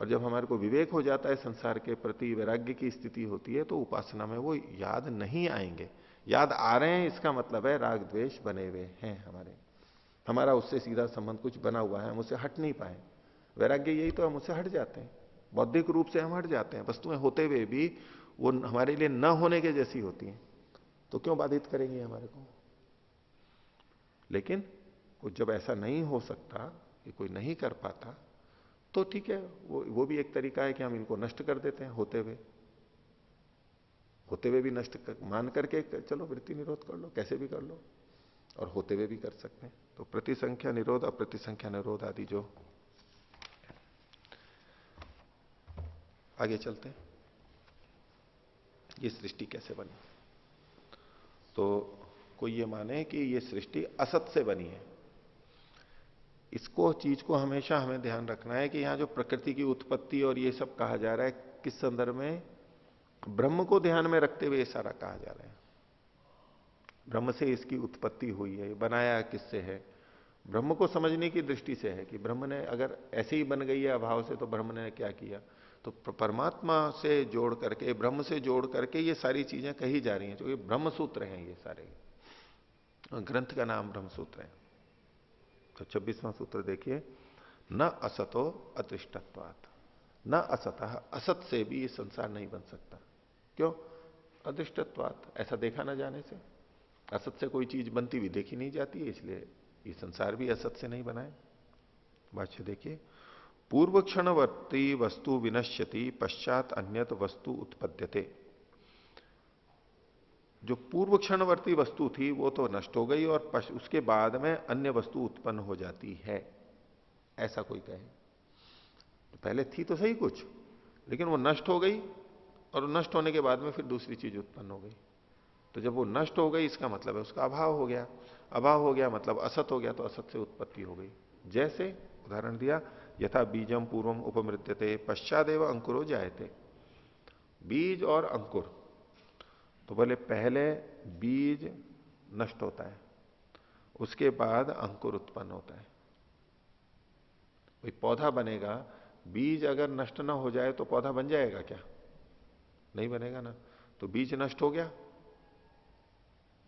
और जब हमारे को विवेक हो जाता है, संसार के प्रति वैराग्य की स्थिति होती है, तो उपासना में वो याद नहीं आएंगे। याद आ रहे हैं इसका मतलब है राग द्वेष बने हुए हैं हमारा उससे सीधा संबंध कुछ बना हुआ है, हम उससे हट नहीं पाए। वैराग्य यही तो, हम उससे हट जाते हैं, बौद्धिक रूप से हम हट जाते हैं। वस्तुएं होते हुए भी वो हमारे लिए न होने के जैसी होती हैं, तो क्यों बाधित करेंगे हमारे को? लेकिन कुछ जब ऐसा नहीं हो सकता, कि कोई नहीं कर पाता, तो ठीक है, वो भी एक तरीका है कि हम इनको नष्ट कर देते हैं, होते हुए भी नष्ट मान करके चलो वृत्ति निरोध कर लो, कैसे भी कर लो, और होते हुए भी कर सकते हैं। तो प्रतिसंख्या निरोध, अप्रतिसंख्या निरोध आदि जो। आगे चलते हैं, ये सृष्टि कैसे बनी? तो कोई ये माने कि ये सृष्टि असत से बनी है। इसको चीज को हमेशा हमें ध्यान रखना है कि यहां जो प्रकृति की उत्पत्ति और ये सब कहा जा रहा है, किस संदर्भ में? ब्रह्म को ध्यान में रखते हुए ये सारा कहा जा रहा है। ब्रह्म से इसकी उत्पत्ति हुई है, बनाया किससे है? ब्रह्म को समझने की दृष्टि से है कि ब्रह्म ने अगर ऐसे ही बन गई है अभाव से, तो ब्रह्म ने क्या किया? तो परमात्मा से जोड़ करके, ब्रह्म से जोड़ करके ये सारी चीजें कही जा रही हैं, जो ये ब्रह्म सूत्र हैं, ये सारे ग्रंथ का नाम ब्रह्म सूत्र है। तो 26वां सूत्र देखिए, न असतो अदृष्टत्वात्, न असतः, असत से भी ये संसार नहीं बन सकता। क्यों? अदृष्टत्वात्, ऐसा देखा ना जाने से। असत से कोई चीज बनती हुई देखी नहीं जाती है, इसलिए ये संसार भी असत से नहीं बना है। भाष्य देखिए, पूर्व क्षणवर्ती वस्तु विनश्यति, पश्चात अन्यत वस्तु उत्पद्यते। जो पूर्व क्षणवर्ती वस्तु थी वो तो नष्ट हो गई, और उसके बाद में अन्य वस्तु उत्पन्न हो जाती है, ऐसा कोई कहे। तो पहले थी तो सही कुछ, लेकिन वो नष्ट हो गई, और नष्ट होने के बाद में फिर दूसरी चीज उत्पन्न हो गई। तो जब वो नष्ट हो गई, इसका मतलब है उसका अभाव हो गया। अभाव हो गया मतलब असत हो गया, तो असत से उत्पत्ति हो गई। जैसे उदाहरण दिया, यथा बीजम पूर्वम उपमृत्यते पश्चादेव अंकुरो जायते। बीज और अंकुर, तो बोले पहले बीज नष्ट होता है, उसके बाद अंकुर उत्पन्न होता है। कोई पौधा बनेगा, बीज अगर नष्ट ना हो जाए तो पौधा बन जाएगा क्या? नहीं बनेगा ना। तो बीज नष्ट हो गया,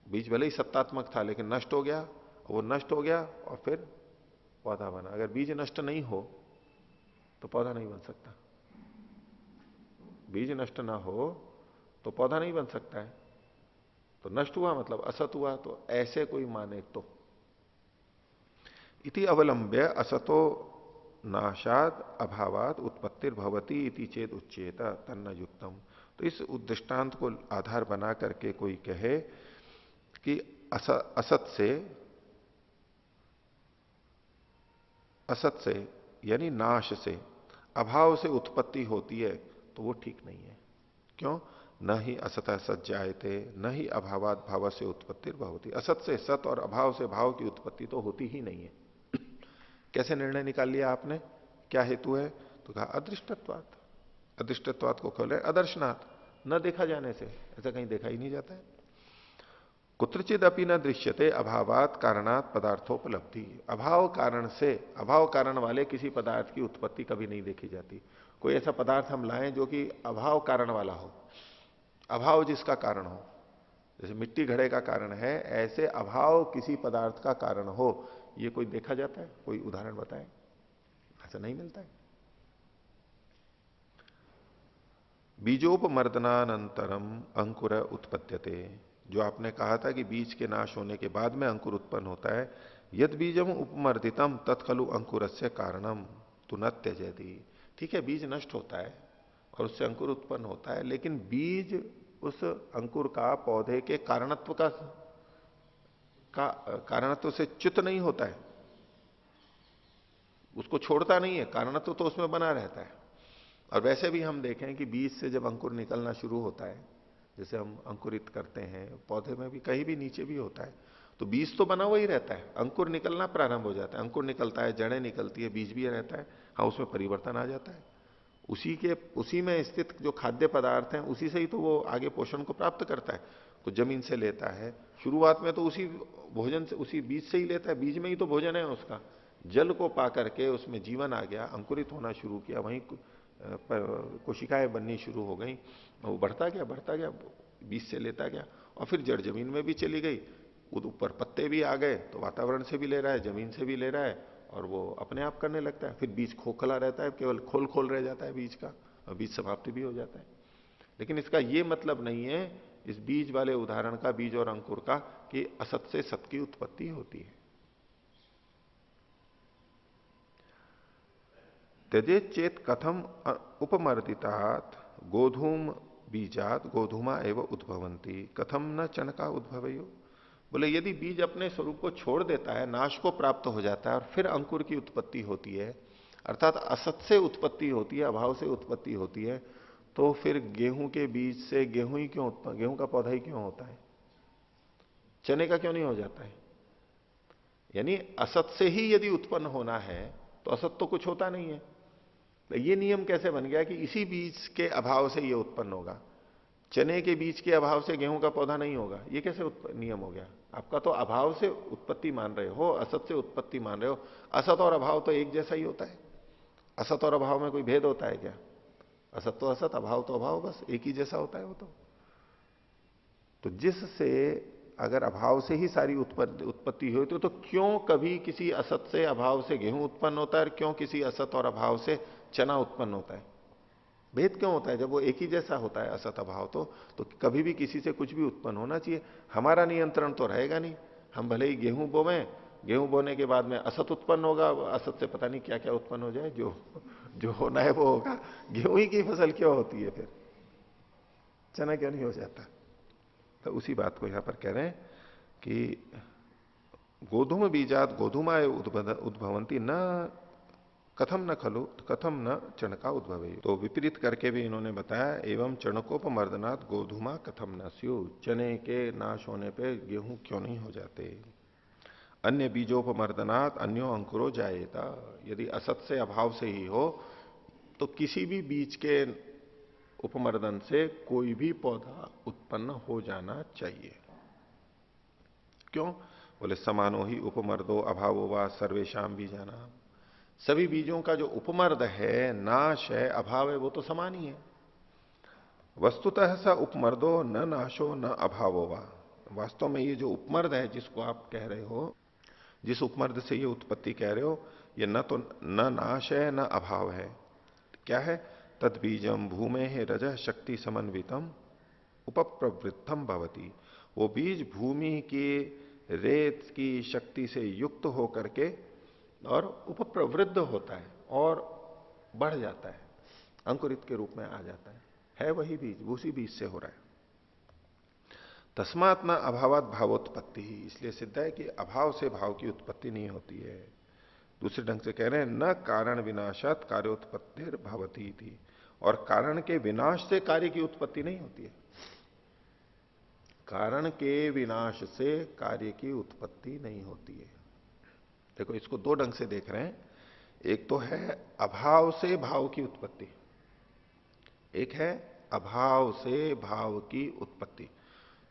बीज भले ही सत्तात्मक था लेकिन नष्ट हो गया, वो नष्ट हो गया और फिर पौधा बना। अगर बीज नष्ट नहीं हो तो पौधा नहीं बन सकता। बीज नष्ट ना हो तो पौधा नहीं बन सकता है। तो नष्ट हुआ मतलब असत हुआ। तो ऐसे कोई माने तो इति अवलंब्य असतो नाशाद अभावात उत्पत्तिर्भवती इति चेत उच्चेत तन्न युक्तम। तो इस उद्दृष्टांत को आधार बना करके कोई कहे कि असत से यानी नाश से, अभाव से उत्पत्ति होती है, तो वो ठीक नहीं है। क्यों? न ही असत सत जायते न ही अभावात भाव से उत्पत्ति भवती। असत से सत और अभाव से भाव की उत्पत्ति तो होती ही नहीं है। कैसे निर्णय निकाल लिया आपने? क्या हेतु है? तो कहा अदृष्टत्वात्। अदृष्टत्वात् को खोले अदर्शनात्, न देखा जाने से। ऐसा कहीं देखा ही नहीं जाता है। कुत्रचित अपनी न दृश्यते अभावात कारणात पदार्थोपलब्धि। अभाव कारण से, अभाव कारण वाले किसी पदार्थ की उत्पत्ति कभी नहीं देखी जाती। कोई ऐसा पदार्थ हम लाएं जो कि अभाव कारण वाला हो, अभाव जिसका कारण हो, जैसे मिट्टी घड़े का कारण है, ऐसे अभाव किसी पदार्थ का कारण हो, ये कोई देखा जाता है? कोई उदाहरण बताएं। ऐसा नहीं मिलता है। बीजोपमर्दनानंतरम अंकुर उत्पद्यते। जो आपने कहा था कि बीज के नाश होने के बाद में अंकुर उत्पन्न होता है, यद बीजम उपमर्दितम तत्खलु अंकुरस्य कारणम तु न त्यजति। ठीक है, बीज नष्ट होता है और उससे अंकुर उत्पन्न होता है, लेकिन बीज उस अंकुर का पौधे के कारणत्व का कारणत्व से च्युत नहीं होता है, उसको छोड़ता नहीं है, कारणत्व तो उसमें बना रहता है। और वैसे भी हम देखें कि बीज से जब अंकुर निकलना शुरू होता है, जैसे हम अंकुरित करते हैं, पौधे में भी कहीं भी नीचे भी होता है, तो बीज तो बना हुआ ही रहता है, अंकुर निकलना प्रारंभ हो जाता है, अंकुर निकलता है, जड़ें निकलती है, बीज भी रहता है। हाँ, उसमें परिवर्तन आ जाता है। उसी में स्थित जो खाद्य पदार्थ हैं, उसी से ही तो वो आगे पोषण को प्राप्त करता है। तो जमीन से लेता है, शुरुआत में तो उसी भोजन से, उसी बीज से ही लेता है, बीज में ही तो भोजन है उसका। जल को पा करके उसमें जीवन आ गया, अंकुरित होना शुरू किया, वहीं कोशिकाएं बननी शुरू हो गई, वो बढ़ता गया, बीज से लेता गया, और फिर जड़ जमीन में भी चली गई, ऊपर पत्ते भी आ गए, तो वातावरण से भी ले रहा है, जमीन से भी ले रहा है, और वो अपने आप करने लगता है। फिर बीज खोखला रहता है, केवल खोल रह जाता है बीज का, और बीज समाप्ति भी हो जाता है। लेकिन इसका ये मतलब नहीं है, इस बीज वाले उदाहरण का, बीज और अंकुर का, कि असत से सत की उत्पत्ति होती है। त्यजेत चेत कथम उपमर्दितात गोधूम बीजात गोधूमा एवं उद्भवंती कथम न चनका उद्भवयो। बोले यदि बीज अपने स्वरूप को छोड़ देता है, नाश को प्राप्त हो जाता है, और फिर अंकुर की उत्पत्ति होती है, अर्थात असत से उत्पत्ति होती है, अभाव से उत्पत्ति होती है, तो फिर गेहूं के बीज से गेहूं ही क्यों उत्पन्न, गेहूं का पौधा ही क्यों होता है? चने का क्यों नहीं हो जाता है? यानी असत से ही यदि उत्पन्न होना है तो असत तो कुछ होता नहीं है। तो ये नियम कैसे बन गया कि इसी बीज के अभाव से ये उत्पन्न होगा, चने के बीज के अभाव से गेहूं का पौधा नहीं होगा? ये कैसे नियम हो गया? आपका तो अभाव से उत्पत्ति मान रहे हो, असत से उत्पत्ति मान रहे हो। असत और अभाव तो एक जैसा ही होता है। असत और अभाव में कोई भेद होता है क्या? असत तो असत, अभाव तो अभाव, बस एक ही जैसा होता है वो तो जिससे अगर अभाव से ही सारी उत्पत्ति हुई तो क्यों कभी किसी असत से, अभाव से गेहूं उत्पन्न होता है, और क्यों किसी असत और अभाव से चना उत्पन्न होता है? भेद क्यों होता है जब वो एक ही जैसा होता है असत अभाव? तो कभी भी किसी से कुछ भी उत्पन्न होना चाहिए। हमारा नियंत्रण तो रहेगा नहीं। हम भले ही गेहूं बोवें, गेहूं बोने के बाद में असत उत्पन्न होगा, असत से पता नहीं क्या क्या उत्पन्न हो जाए, जो होना है वो होगा। गेहूं ही की फसल क्यों होती है फिर? चना क्यों नहीं हो जाता? तो उसी बात को यहां पर कह रहे हैं कि गोधूम बीजात गोधूमा उद्भवंती न कथम न खलु कथम न चणका उद्भवे। तो विपरीत करके भी इन्होंने बताया, एवं चणकोपमर्दनात् गोधूमा कथम न स्यु। चने के नाश होने पे गेहूं क्यों नहीं हो जाते? अन्य बीजोपमर्दनात् अन्यो अंकुरो जाएता। यदि असत से, अभाव से ही हो तो किसी भी बीज के उपमर्दन से कोई भी पौधा उत्पन्न हो जाना चाहिए। क्यों? बोले समानो ही उपमर्दो अभावो वा सर्वेशाम बीजानाम। सभी बीजों का जो उपमर्द है, नाश है, अभाव है, वो तो समान ही है। वस्तुतः स उपमर्दो न नाशो न अभावो वा। वास्तव में ये जो उपमर्द है जिसको आप कह रहे हो, जिस उपमर्द से ये उत्पत्ति कह रहे हो, ये न तो न नाश है न अभाव है। क्या है? तद बीजम भूमे है रज शक्ति समन्वितम उपप्रवृत्तम भवती। वो बीज भूमि की रेत की शक्ति से युक्त होकर के और उपप्रवृद्ध होता है और बढ़ जाता है, अंकुरित के रूप में आ जाता है वही बीज, उसी बीज से हो रहा है। तस्मात् न अभावात भावोत्पत्ति ही, इसलिए सिद्ध है कि अभाव से भाव की उत्पत्ति नहीं होती है। दूसरे ढंग से कह रहे हैं न कारण विनाशात कार्योत्पत्ति भवती थी, और कारण के विनाश से कार्य की उत्पत्ति नहीं होती है। कारण के विनाश से कार्य की उत्पत्ति नहीं होती है। देखो, इसको दो ढंग से देख रहे हैं। एक तो है अभाव से भाव की उत्पत्ति, एक है अभाव से भाव की उत्पत्ति।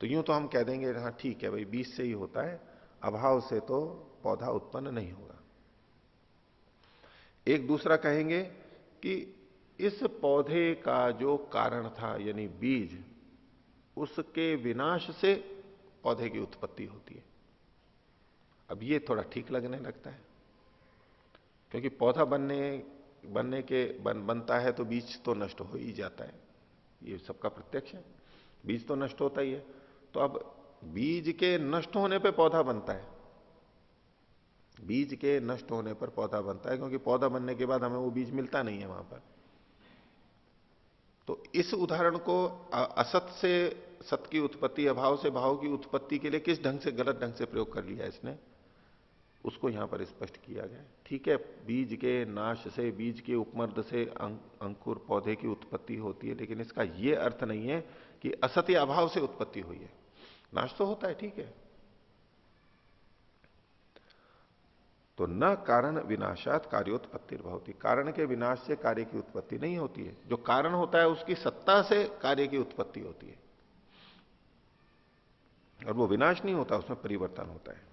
तो यूं तो हम कह देंगे हाँ ठीक है भाई, बीज से ही होता है, अभाव से तो पौधा उत्पन्न नहीं होगा। एक दूसरा कहेंगे कि इस पौधे का जो कारण था यानी बीज, उसके विनाश से पौधे की उत्पत्ति होती है। अब ये थोड़ा ठीक लगने लगता है, क्योंकि पौधा बनता है तो बीज तो नष्ट हो ही जाता है, ये सबका प्रत्यक्ष है, बीज तो नष्ट होता ही है। तो अब बीज के नष्ट होने पे पौधा बनता है, बीज के नष्ट होने पर पौधा बनता है, क्योंकि पौधा बनने के बाद हमें वो बीज मिलता नहीं है वहां पर। तो इस उदाहरण को असत से सत की उत्पत्ति, अभाव से भाव की उत्पत्ति के लिए किस ढंग से, गलत ढंग से प्रयोग कर लिया इसने, उसको यहां पर स्पष्ट किया गया है। ठीक है, बीज के नाश से, बीज के उपमर्द से अंकुर पौधे की उत्पत्ति होती है, लेकिन इसका यह अर्थ नहीं है कि असत्य अभाव से उत्पत्ति हुई है। नाश तो होता है, ठीक है। तो न कारण विनाशात कार्योत्पत्ति भवती, कारण के विनाश से कार्य की उत्पत्ति नहीं होती है। जो कारण होता है उसकी सत्ता से कार्य की उत्पत्ति होती है, और वो विनाश नहीं होता, उसमें परिवर्तन होता है।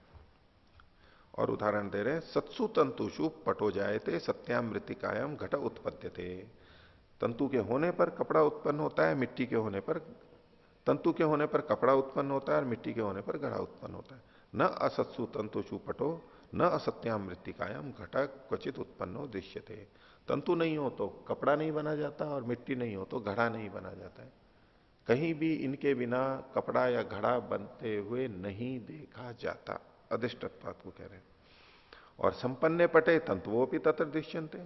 और उदाहरण दे रहे हैं, सत्सु तंतुषु पटो जायते सत्याम मृतिकायाम घट उत्पद्यते। तंतु के होने पर कपड़ा उत्पन्न होता है, मिट्टी के होने पर, तंतु के होने पर कपड़ा उत्पन्न होता है और मिट्टी के होने पर घड़ा उत्पन्न होता है। न असत्सु तंतुषु पटो न असत्याम मृतिकायाम घट क्वचित उत्पन्नो दृश्यते। तंतु नहीं हो तो कपड़ा नहीं बना जाता, और मिट्टी नहीं हो तो घड़ा नहीं बना जाता है। कहीं भी इनके बिना कपड़ा या घड़ा बनते हुए नहीं देखा जाता, अधिष्ठत्वात् को कह रहे हैं। और संपन्ने पटे तंतुओं भी तत्र दृश्यन्ते,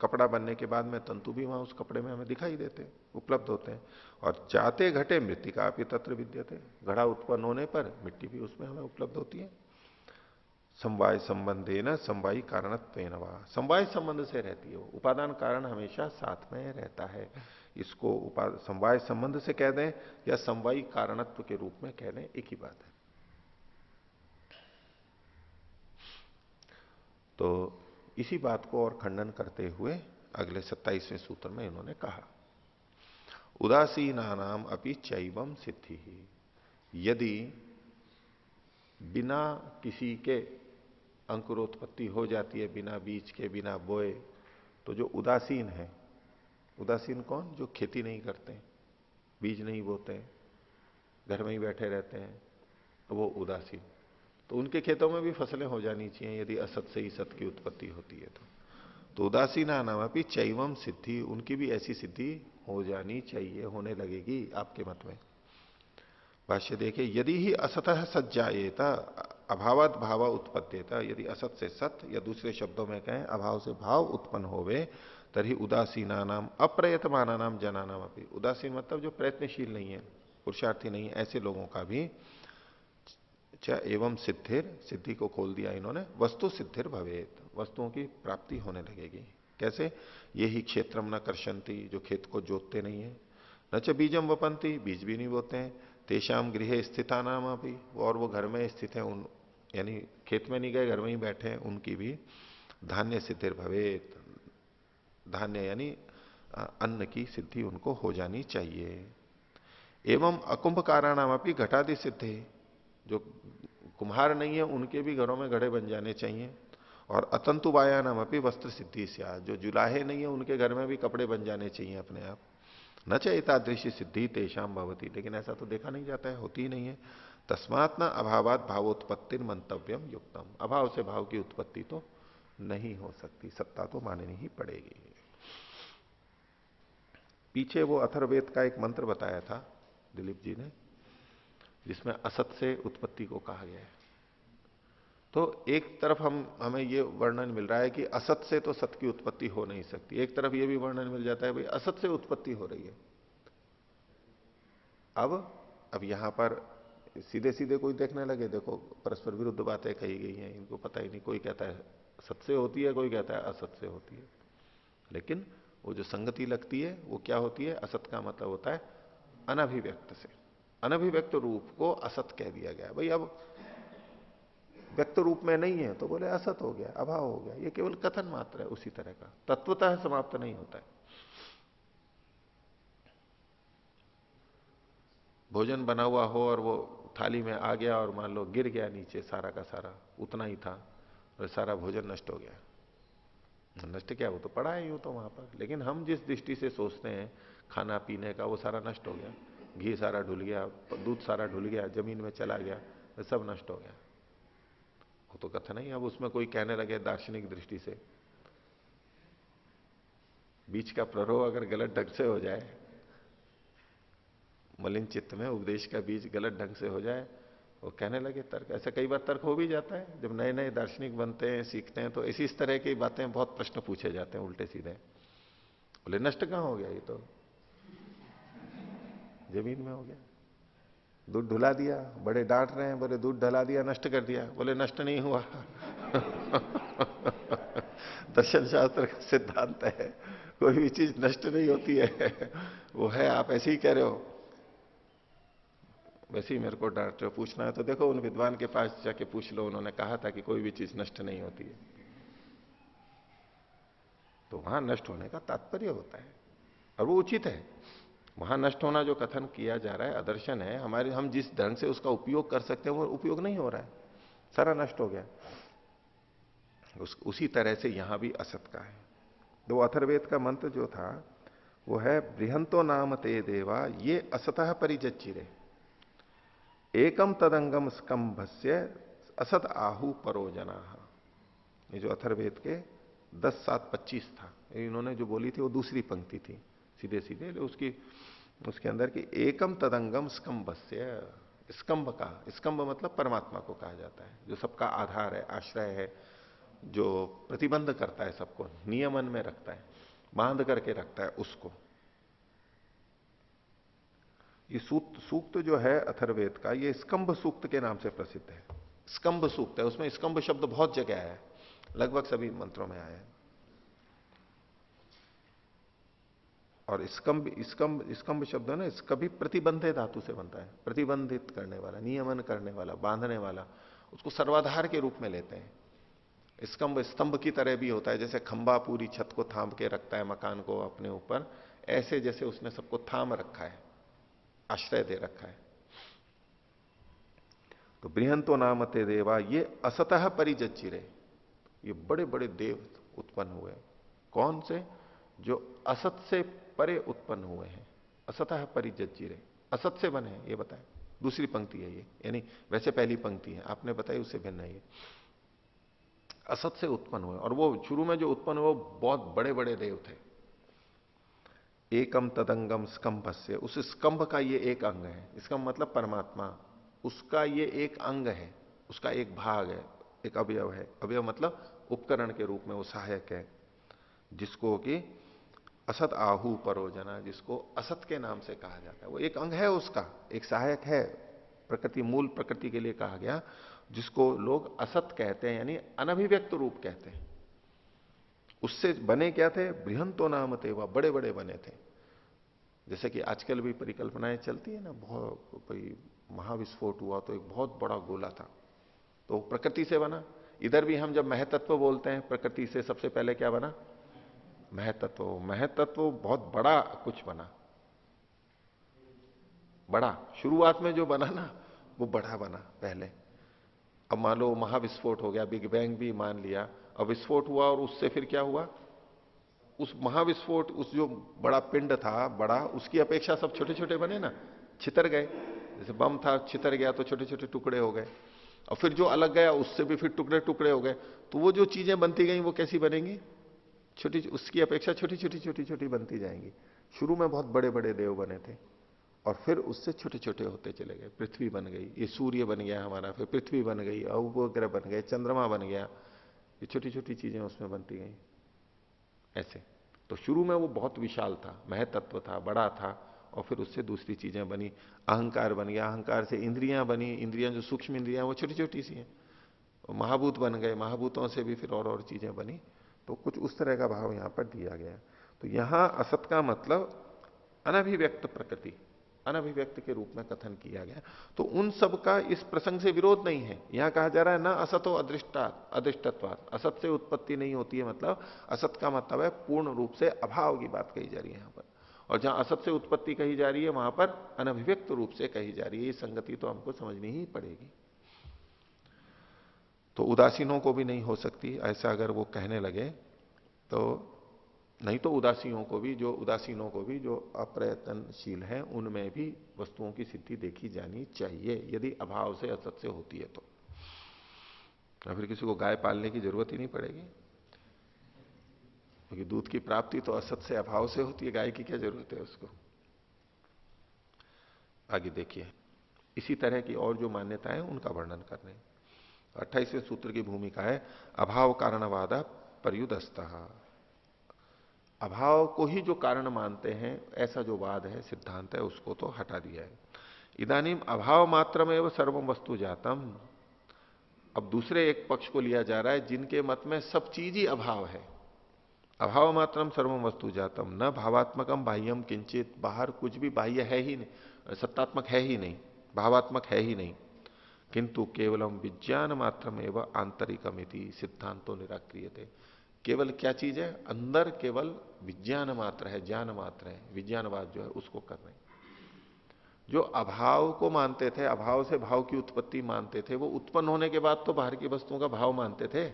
कपड़ा बनने के बाद में तंतु भी वहां उस कपड़े में हमें दिखाई देते, उपलब्ध होते हैं। और जाते घटे मृतिका भी तत्र विद्यते, घड़ा उत्पन्न होने पर मिट्टी भी उसमें हमें उपलब्ध होती है। समवाय संबंधे न समवायी कारणत्वेन वा, समवाय संबंध से रहती है वो, उपादान कारण हमेशा साथ में रहता है। इसको समवाय संबंध से कह दें या समवायी कारणत्व के रूप में कह दें, एक ही बात है। तो इसी बात को और खंडन करते हुए अगले 27वें सूत्र में इन्होंने कहा, उदासीनानाम अपि चैवम सिद्धि ही, यदि बिना किसी के अंकुरोत्पत्ति हो जाती है, बिना बीज के, बिना बोए, तो जो उदासीन है, उदासीन कौन? जो खेती नहीं करते, बीज नहीं बोते, घर में ही बैठे रहते हैं, तो वो उदासीन। तो उनके खेतों में भी फसलें हो जानी चाहिए यदि असत से ही सत की उत्पत्ति होती है तो उदासीना नाम अपनी चैवम सिद्धि, उनकी भी ऐसी सिद्धि हो जानी चाहिए, होने लगेगी आपके मत में। भाष्य देखिए, यदि ही असतः सत जाएता अभावत भाव उत्पत्तेता, यदि असत से सत, या दूसरे शब्दों में कहें अभाव से भाव उत्पन्न होवे, तरी उदासीना नाम अप्रयतमाना नाम जना नाम अपनी, उदासीन मतलब जो प्रयत्नशील नहीं है, पुरुषार्थी नहीं है, ऐसे लोगों का भी एवं सिद्धिर, सिद्धि को खोल दिया इन्होंने, वस्तु सिद्धिर भवेत, वस्तुओं की प्राप्ति होने लगेगी। कैसे? ये ही क्षेत्रम न कर्षंती, जो खेत को जोतते नहीं है, न च बीजम वपंती, बीज भी नहीं बोते हैं, तेषाम गृह स्थिता नाम अभी, और वो घर में स्थित है, उन यानी खेत में नहीं गए, घर में ही बैठे हैं, उनकी भी धान्य सिद्धिर भवेत, धान्य यानी अन्न की सिद्धि उनको हो जानी चाहिए। एवं अकुंभकाराणाम अपनी घटादि सिद्धि, जो कुम्हार नहीं है उनके भी घरों में घड़े बन जाने चाहिए, और अतंतुवायानाम अपनी वस्त्र सिद्धि से, जो जुलाहे नहीं है उनके घर में भी कपड़े बन जाने चाहिए अपने आप। न चेतादृशी सिद्धि तेषाम भवती, लेकिन ऐसा तो देखा नहीं जाता है, होती ही नहीं है। तस्मात् न अभावात भावोत्पत्ति मंतव्यम युक्तम, अभाव से भाव की उत्पत्ति तो नहीं हो सकती, सत्ता तो माननी ही पड़ेगी। पीछे वो अथर्ववेद का एक मंत्र बताया था दिलीप जी ने, जिसमें असत से उत्पत्ति को कहा गया है। तो एक तरफ हमें ये वर्णन मिल रहा है कि असत से तो सत की उत्पत्ति हो नहीं सकती, एक तरफ ये भी वर्णन मिल जाता है भाई असत से उत्पत्ति हो रही है। अब यहां पर सीधे सीधे कोई देखने लगे, देखो परस्पर विरुद्ध बातें कही गई हैं, इनको पता ही नहीं, कोई कहता है सत से होती है, कोई कहता है असत से होती है। लेकिन वो जो संगति लगती है वो क्या होती है, असत का मतलब होता है अनभिव्यक्त से, अनभिव्यक्त रूप को असत कह दिया गया। भाई अब व्यक्त रूप में नहीं है तो बोले असत हो गया, अभाव हो गया, ये केवल कथन मात्र है, उसी तरह का तत्वतः समाप्त नहीं होता है। भोजन बना हुआ हो और वो थाली में आ गया और मान लो गिर गया नीचे, सारा का सारा उतना ही था और सारा भोजन नष्ट हो गया, नष्ट क्या, वो तो पड़ा है यूं तो वहां पर, लेकिन हम जिस दृष्टि से सोचते हैं खाना पीने का, वो सारा नष्ट हो गया, घी सारा ढुल गया, दूध सारा ढुल गया, जमीन में चला गया, सब नष्ट हो गया। वो तो कथन नहीं। अब उसमें कोई कहने लगे दार्शनिक दृष्टि से, बीच का प्ररोह अगर गलत ढंग से हो जाए, मलिन चित्त में उपदेश का बीज गलत ढंग से हो जाए, वो कहने लगे तर्क, ऐसा कई बार तर्क हो भी जाता है जब नए नए दार्शनिक बनते हैं, सीखते हैं, तो इस तरह की बातें, बहुत प्रश्न पूछे जाते हैं उल्टे सीधे। बोले नष्ट कहां हो गया, ये तो जमीन में हो गया, दूध ढुला दिया, बड़े डांट रहे हैं, बोले दूध ढला दिया, नष्ट कर दिया, बोले नष्ट नहीं हुआ। दर्शन शास्त्र का सिद्धांत है कोई भी चीज नष्ट नहीं होती है, वो है, आप ऐसे ही कह रहे हो, वैसे ही मेरे को डांट रहे हो, पूछना है तो देखो उन विद्वान के पास जाके पूछ लो, उन्होंने कहा था कि कोई भी चीज नष्ट नहीं होती है। तो वहां नष्ट होने का तात्पर्य होता है और वो उचित है। वहां नष्ट होना जो कथन किया जा रहा है अदर्शन है, हमारे हम जिस ढंग से उसका उपयोग कर सकते हैं वो उपयोग नहीं हो रहा है, सारा नष्ट हो गया। उसी तरह से यहां भी असत का है। तो अथर्वेद का मंत्र जो था वो है बृहंतो नाम ते देवा ये असतः परिजच्चिरे एकम तदंगम स्कंभस्य असत आहु परोजना। ये जो अथर्वेद के 10:7-25 था, इन्होंने जो बोली थी वो दूसरी पंक्ति थी, सीधे सीधे उसके अंदर की एकम तदंगम स्कंभस्य, स्कंभ का, स्कंभ मतलब परमात्मा को कहा जाता है, जो सबका आधार है, आश्रय है, जो प्रतिबंध करता है, सबको नियमन में रखता है, बांध करके रखता है उसको। ये सूक्त जो है अथर्वेद का, ये स्कंभ सूक्त के नाम से प्रसिद्ध है। स्कंभ सूक्त है, उसमें स्कंभ शब्द बहुत जगह आया है, लगभग सभी मंत्रों में आया है। और स्कंभ शब्द है ना, इसका भी प्रतिबंधे धातु से बनता है, प्रतिबंधित करने वाला, नियमन करने वाला, बांधने वाला, उसको सर्वाधार के रूप में लेते हैं। स्कंभ स्तंभ की तरह भी होता है, जैसे खंबा पूरी छत को थाम के रखता है, मकान को अपने ऊपर, ऐसे जैसे उसने सबको थाम रखा है, आश्रय दे रखा है। तो बृहंतो नामते देवा ये असतः परिजच्चिरे, ये बड़े बड़े देव उत्पन्न हुए। कौन से? जो असत से परे उत्पन्न हुए हैं, असतः परिजच्चिरे, असत से बने हैं, ये बताएं। दूसरी पंक्ति है ये, यानी वैसे पहली पंक्ति है, आपने बताई उससे भिन्न है ये। असत से उत्पन्न हुए, और वो शुरू में जो उत्पन्न हुए वो बहुत बड़े बड़े देव थे। एकम तदंगम स्कंभस्य, उस स्कंभ का ये एक अंग है, स्कंभ मतलब परमात्मा, उसका ये एक अंग है, उसका एक भाग है, एक अवयव है। अवयव मतलब उपकरण के रूप में वो सहायक है, जिसको कि असत आहु परोजना, जिसको असत के नाम से कहा जाता है। वो एक अंग है, उसका एक सहायक है, प्रकृति, मूल प्रकृति के लिए कहा गया, जिसको लोग असत कहते हैं, यानी अनभिव्यक्त रूप कहते हैं। उससे बने क्या थे? बृहंतो नाम थे, वह बड़े बड़े बने थे। जैसे कि आजकल भी परिकल्पनाएं चलती है ना, बहुत कोई महाविस्फोट हुआ तो एक बहुत बड़ा गोला था, तो प्रकृति से बना। इधर भी हम जब महतत्व बोलते हैं, प्रकृति से सबसे पहले क्या बना? महतत्व। महतत्व बहुत बड़ा कुछ बना, बड़ा शुरुआत में जो बना ना, वो बड़ा बना पहले। अब मान लो महाविस्फोट हो गया, बिग बैंग भी मान लिया, और विस्फोट हुआ और उससे फिर क्या हुआ, उस महाविस्फोट, उस जो बड़ा पिंड था बड़ा, उसकी अपेक्षा सब छोटे छोटे बने ना, छितर गए। जैसे बम था, छितर गया तो छोटे छोटे टुकड़े हो गए, और फिर जो अलग गया उससे भी फिर टुकड़े टुकड़े हो गए। तो वो जो चीजें बनती गई वो कैसी बनेंगी, छोटी, उसकी अपेक्षा छोटी छोटी छोटी छोटी बनती जाएंगी। शुरू में बहुत बड़े बड़े देव बने थे और फिर उससे छोटे छोटे होते चले गए। पृथ्वी बन गई, ये सूर्य बन गया हमारा, फिर पृथ्वी बन गई, उपग्रह बन गए, चंद्रमा बन गया, ये छोटी छोटी चीजें उसमें बनती गई ऐसे। तो शुरू में वो बहुत विशाल था, महतत्व था, बड़ा था, और फिर उससे दूसरी चीजें बनी, अहंकार बन गया, अहंकार से इंद्रियां बनी, इंद्रियां जो सूक्ष्म इंद्रियां वो छोटी छोटी सी हैं, महाभूत बन गए, महाभूतों से भी फिर और चीजें बनी। तो कुछ उस तरह का भाव यहां पर दिया गया। तो यहां असत का मतलब अनभिव्यक्त प्रकृति, अनभिव्यक्त के रूप में कथन किया गया। तो उन सब का इस प्रसंग से विरोध नहीं है। यहां कहा जा रहा है ना असतो अदृष्टत्वात्, असत से उत्पत्ति नहीं होती है, मतलब असत का मतलब है पूर्ण रूप से अभाव की बात कही जा रही है यहां पर। और जहां असत से उत्पत्ति कही जा रही है वहां पर अनभिव्यक्त रूप से कही जा रही है। ये संगति तो हमको समझनी ही पड़ेगी। तो उदासीनों को भी नहीं हो सकती ऐसा अगर वो कहने लगे तो, नहीं तो उदासीनों को भी, जो अप्रयत्नशील हैं उनमें भी वस्तुओं की सिद्धि देखी जानी चाहिए, यदि अभाव से असत से होती है तो। फिर किसी को गाय पालने की जरूरत ही नहीं पड़ेगी, क्योंकि दूध की प्राप्ति तो असत से अभाव से होती है, गाय की क्या जरूरत है उसको। आगे देखिए, इसी तरह की और जो मान्यताएं उनका वर्णन कर रहे हैं। 28वें सूत्र की भूमिका है अभाव कारणवाद पर्युदस्तः। अभाव को ही जो कारण मानते हैं ऐसा जो वाद है, सिद्धांत है, उसको तो हटा दिया है। इदानीम अभाव मात्रमेव सर्वम वस्तु जातम। अब दूसरे एक पक्ष को लिया जा रहा है जिनके मत में सब चीज ही अभाव है। अभाव मात्रम सर्वम वस्तु जातम न भावात्मकम बाह्यम किंचित, बाहर कुछ भी बाह्य है ही नहीं, सत्तात्मक है ही नहीं, भावात्मक है ही नहीं, किंतु केवलम विज्ञान मात्रम एवं आंतरिकमिति सिद्धांतो निराक्रियते। केवल क्या चीज है, अंदर केवल विज्ञान मात्र है, ज्ञान मात्र है, विज्ञानवाद जो है उसको कर रहे हैं। जो अभाव को मानते थे, अभाव से भाव की उत्पत्ति मानते थे, वो उत्पन्न होने के बाद तो बाहर की वस्तुओं का भाव मानते थे।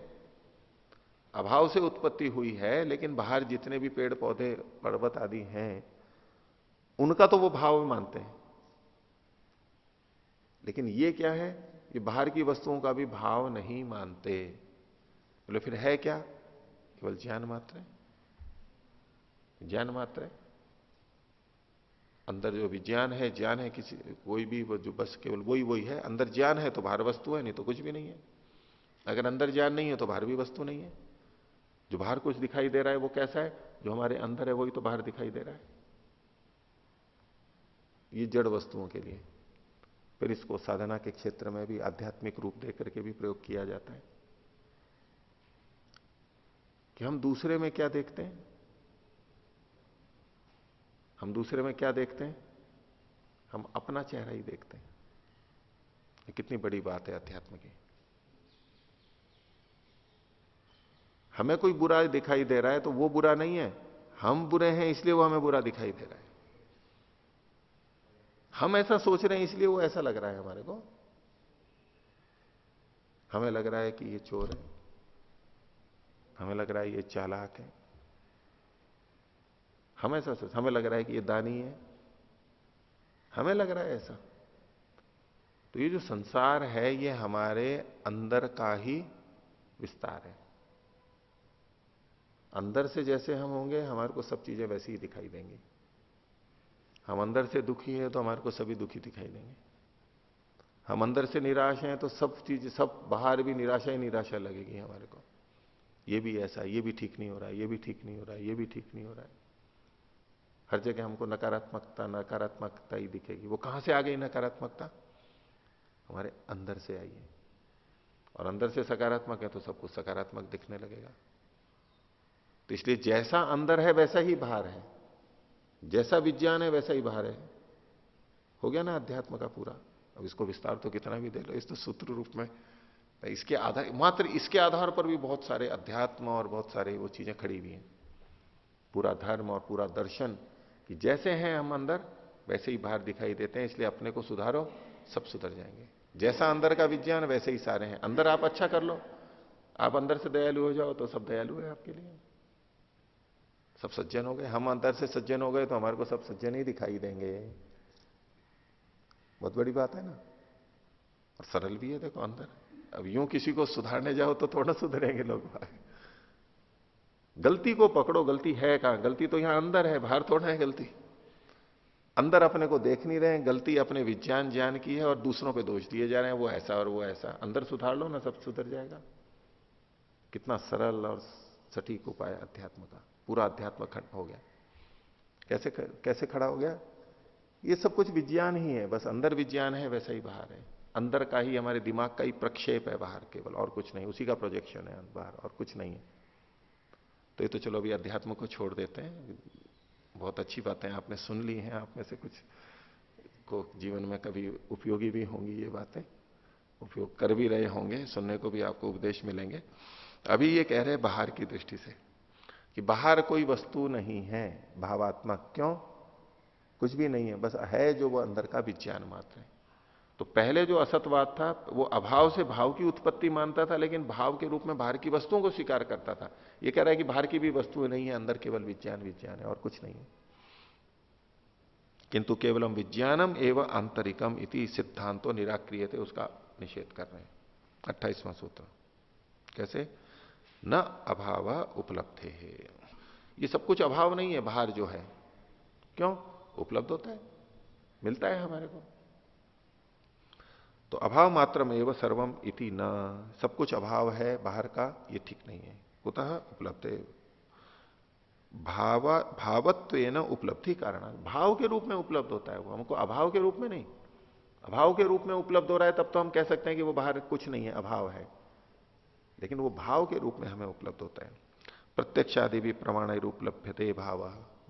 अभाव से उत्पत्ति हुई है, लेकिन बाहर जितने भी पेड़ पौधे पर्वत आदि हैं उनका तो वो भाव मानते हैं। लेकिन ये क्या है, ये बाहर की वस्तुओं का भी भाव नहीं मानते। बोले फिर है क्या, केवल ज्ञान मात्र है, ज्ञान मात्र है। अंदर जो विज्ञान है, ज्ञान है, किसी कोई भी जो बस केवल वही वही है। अंदर ज्ञान है तो बाहर वस्तु है, नहीं तो कुछ भी नहीं है। अगर अंदर ज्ञान नहीं है तो बाहर भी वस्तु नहीं है। जो बाहर कुछ दिखाई दे रहा है वो कैसा है, जो हमारे अंदर है वही तो बाहर दिखाई दे रहा है। ये जड़ वस्तुओं के लिए। फिर इसको साधना के क्षेत्र में भी आध्यात्मिक रूप देकर के भी प्रयोग किया जाता है कि हम दूसरे में क्या देखते हैं, हम दूसरे में क्या देखते हैं, हम अपना चेहरा ही देखते हैं। ये कितनी बड़ी बात है अध्यात्म की। हमें कोई बुरा दिखाई दे रहा है तो वो बुरा नहीं है, हम बुरे हैं इसलिए वो हमें बुरा दिखाई दे रहा है। हम ऐसा सोच रहे हैं इसलिए वो ऐसा लग रहा है हमारे को। हमें लग रहा है कि ये चोर है, हमें लग रहा है ये चालाक है, हम ऐसा सोच, हमें लग रहा है कि ये दानी है, हमें लग रहा है ऐसा। तो ये जो संसार है ये हमारे अंदर का ही विस्तार है। अंदर से जैसे हम होंगे हमारे को सब चीजें वैसी ही दिखाई देंगी। हम अंदर से दुखी है तो हमारे को सभी दुखी दिखाई देंगे। हम अंदर से निराश हैं तो सब चीज, सब बाहर भी निराशा ही निराशा लगेगी हमारे को। ये भी ऐसा, ये भी ठीक नहीं हो रहा है, ये भी ठीक नहीं हो रहा है, ये भी ठीक नहीं हो रहा है। हर जगह हमको नकारात्मकता नकारात्मकता ही दिखेगी। वो कहां से आ गई नकारात्मकता, हमारे अंदर से आई है। और अंदर से सकारात्मक है तो सब कुछ सकारात्मक दिखने लगेगा। तो इसलिए जैसा अंदर है वैसा ही बाहर है, जैसा विज्ञान है वैसा ही बाहर है। हो गया ना अध्यात्म का पूरा। अब इसको विस्तार तो कितना भी दे लो, इस तो सूत्र रूप में, इसके आधार, मात्र इसके आधार पर भी बहुत सारे अध्यात्म और बहुत सारे वो चीजें खड़ी हुई हैं। पूरा धर्म और पूरा दर्शन कि जैसे हैं हम अंदर वैसे ही बाहर दिखाई देते हैं। इसलिए अपने को सुधारो, सब सुधर जाएंगे। जैसा अंदर का विज्ञान वैसे ही सारे हैं। अंदर आप अच्छा कर लो, आप अंदर से दयालु हो जाओ तो सब दयालु है आपके लिए, सब सज्जन हो गए। हम अंदर से सज्जन हो गए तो हमारे को सब सज्जन ही दिखाई देंगे। बहुत बड़ी बात है ना, और सरल भी है। देखो अंदर, अब यूं किसी को सुधारने जाओ तो थोड़ा सुधरेंगे लोग। गलती को पकड़ो, गलती है कहां? गलती तो यहां अंदर है, बाहर थोड़ा है गलती। अंदर अपने को देख नहीं रहे हैं, गलती अपने विज्ञान ज्ञान की है और दूसरों पे दोष दिए जा रहे हैं, वो ऐसा और वो ऐसा। अंदर सुधार लो ना, सब सुधर जाएगा। कितना सरल और सटीक उपाय अध्यात्म का। पूरा अध्यात्म खंड हो गया। कैसे कैसे खड़ा हो गया? ये सब कुछ विज्ञान ही है, बस अंदर विज्ञान है वैसा ही बाहर है। अंदर का ही, हमारे दिमाग का ही प्रक्षेप है बाहर, केवल, और कुछ नहीं। उसी का प्रोजेक्शन है बाहर, और कुछ नहीं है। तो ये तो चलो अभी अध्यात्म को छोड़ देते हैं। बहुत अच्छी बातें आपने सुन ली हैं, आप में से कुछ को जीवन में कभी उपयोगी भी होंगी ये बातें, उपयोग कर भी रहे होंगे, सुनने को भी आपको उपदेश मिलेंगे। अभी ये कह रहे हैं बाहर की दृष्टि से कि बाहर कोई वस्तु नहीं है भावात्मक। क्यों? कुछ भी नहीं है, बस है जो वो अंदर का विज्ञान मात्र है। तो पहले जो असतवाद था वो अभाव से भाव की उत्पत्ति मानता था, लेकिन भाव के रूप में बाहर की वस्तुओं को स्वीकार करता था। ये कह रहा है कि बाहर की भी वस्तुएं नहीं है, अंदर केवल विज्ञान विज्ञान है और कुछ नहीं है। किंतु केवलम विज्ञानम एवं आंतरिकम इति सिद्धांतो निराक्रियते, उसका निषेध कर रहे हैं। 28वां सूत्र कैसे? न अभाव उपलब्धे है, ये सब कुछ अभाव नहीं है बाहर जो है। क्यों? उपलब्ध होता है, मिलता है हमारे को। तो अभाव मात्र में एवं सर्वम इति न, सब कुछ अभाव है बाहर का, ये ठीक नहीं है। कुतः उपलब्ध भावत्वेन उपलब्धि कारण, भाव के रूप में उपलब्ध होता है वो, हमको अभाव के रूप में नहीं। अभाव के रूप में उपलब्ध हो रहा है तब तो हम कह सकते हैं कि वो बाहर कुछ नहीं है, अभाव है। लेकिन वो भाव के रूप में हमें उपलब्ध होता है। प्रत्यक्षादि भी प्रमाण उपलब्धते भाव,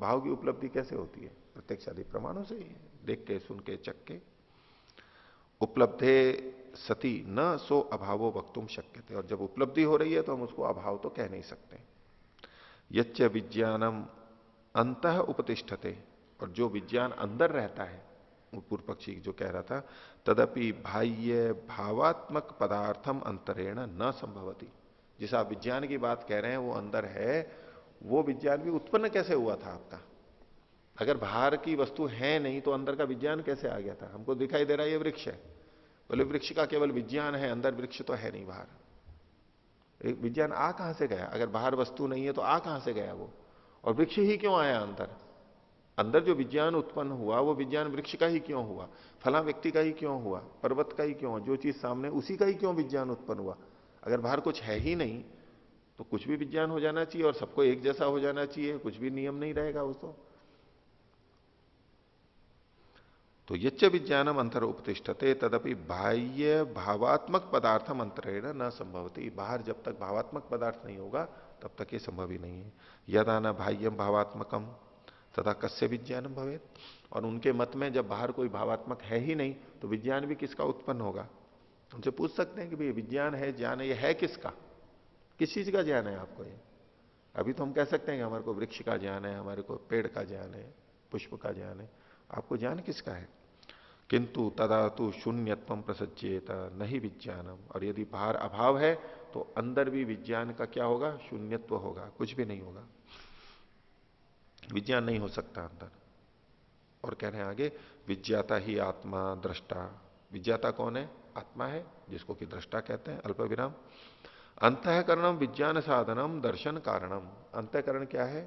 भाव की उपलब्धि कैसे होती है? प्रत्यक्षादि प्रमाणों से ही, देख के, सुन के, चख के। उपलब्धे सती न सो अभावो वक्तुम शक्यते, और जब उपलब्धि हो रही है तो हम उसको अभाव तो कह नहीं सकते। यच्च विज्ञानम अंतः उपतिष्ठते, और जो विज्ञान अंदर रहता है, वो पूर्व पक्षी जो कह रहा था, तदपि बाह्य भावात्मक पदार्थम अंतरेण न संभवती। जिस आप विज्ञान की बात कह रहे हैं वो अंदर है, वो विज्ञान भी उत्पन्न कैसे हुआ था आपका? अगर बाहर की वस्तु है नहीं तो अंदर का विज्ञान कैसे आ गया था? हमको दिखाई दे रहा है ये वृक्ष है, बोले वृक्ष का केवल विज्ञान है, अंदर वृक्ष तो है नहीं बाहर। एक विज्ञान आ कहां से गया? अगर बाहर वस्तु नहीं है तो आ कहां से गया वो? और वृक्ष ही क्यों आया अंदर? अंदर जो विज्ञान उत्पन्न हुआ वो विज्ञान वृक्ष का ही क्यों हुआ? फला व्यक्ति का ही क्यों हुआ? पर्वत का ही क्यों हुआ? जो चीज सामने उसी का ही क्यों विज्ञान उत्पन्न हुआ? अगर बाहर कुछ है ही नहीं तो कुछ भी विज्ञान हो जाना चाहिए और सबको एक जैसा हो जाना चाहिए, कुछ भी नियम नहीं रहेगा उसको। तो यच्च विज्ञानम अंतर उपतिष्ठते तदपि बाह्य भावात्मक पदार्थम अंतरेण न संभवती, बाहर जब तक भावात्मक पदार्थ नहीं होगा तब तक ये संभव ही नहीं है। यदा न बाह्यम भावात्मकम तथा कस्य विज्ञानम भवेत, और उनके मत में जब बाहर कोई भावात्मक है ही नहीं तो विज्ञान भी किसका उत्पन्न होगा? उनसे पूछ सकते हैं कि भाई विज्ञान है, ज्ञान है, ये है किसका? किस चीज का ज्ञान है आपको? ये अभी तो हम कह सकते हैं कि हमारे को वृक्ष का ज्ञान है, हमारे को पेड़ का ज्ञान है, पुष्प का ज्ञान है। आपको ज्ञान किसका है? किंतु तदा तो शून्यत्व प्रसज्येत नहीं विज्ञानम, और यदि बाहर अभाव है तो अंदर भी विज्ञान का क्या होगा? शून्यत्व होगा, कुछ भी नहीं होगा, विज्ञान नहीं हो सकता अंदर। और कह रहे हैं आगे, विज्ञाता ही आत्मा दृष्टा, विज्ञाता कौन है? आत्मा है, जिसको कि दृष्टा कहते हैं। अल्प विराम अंतःकरणम विज्ञान साधनम दर्शन कारणम, अंतःकरण क्या है?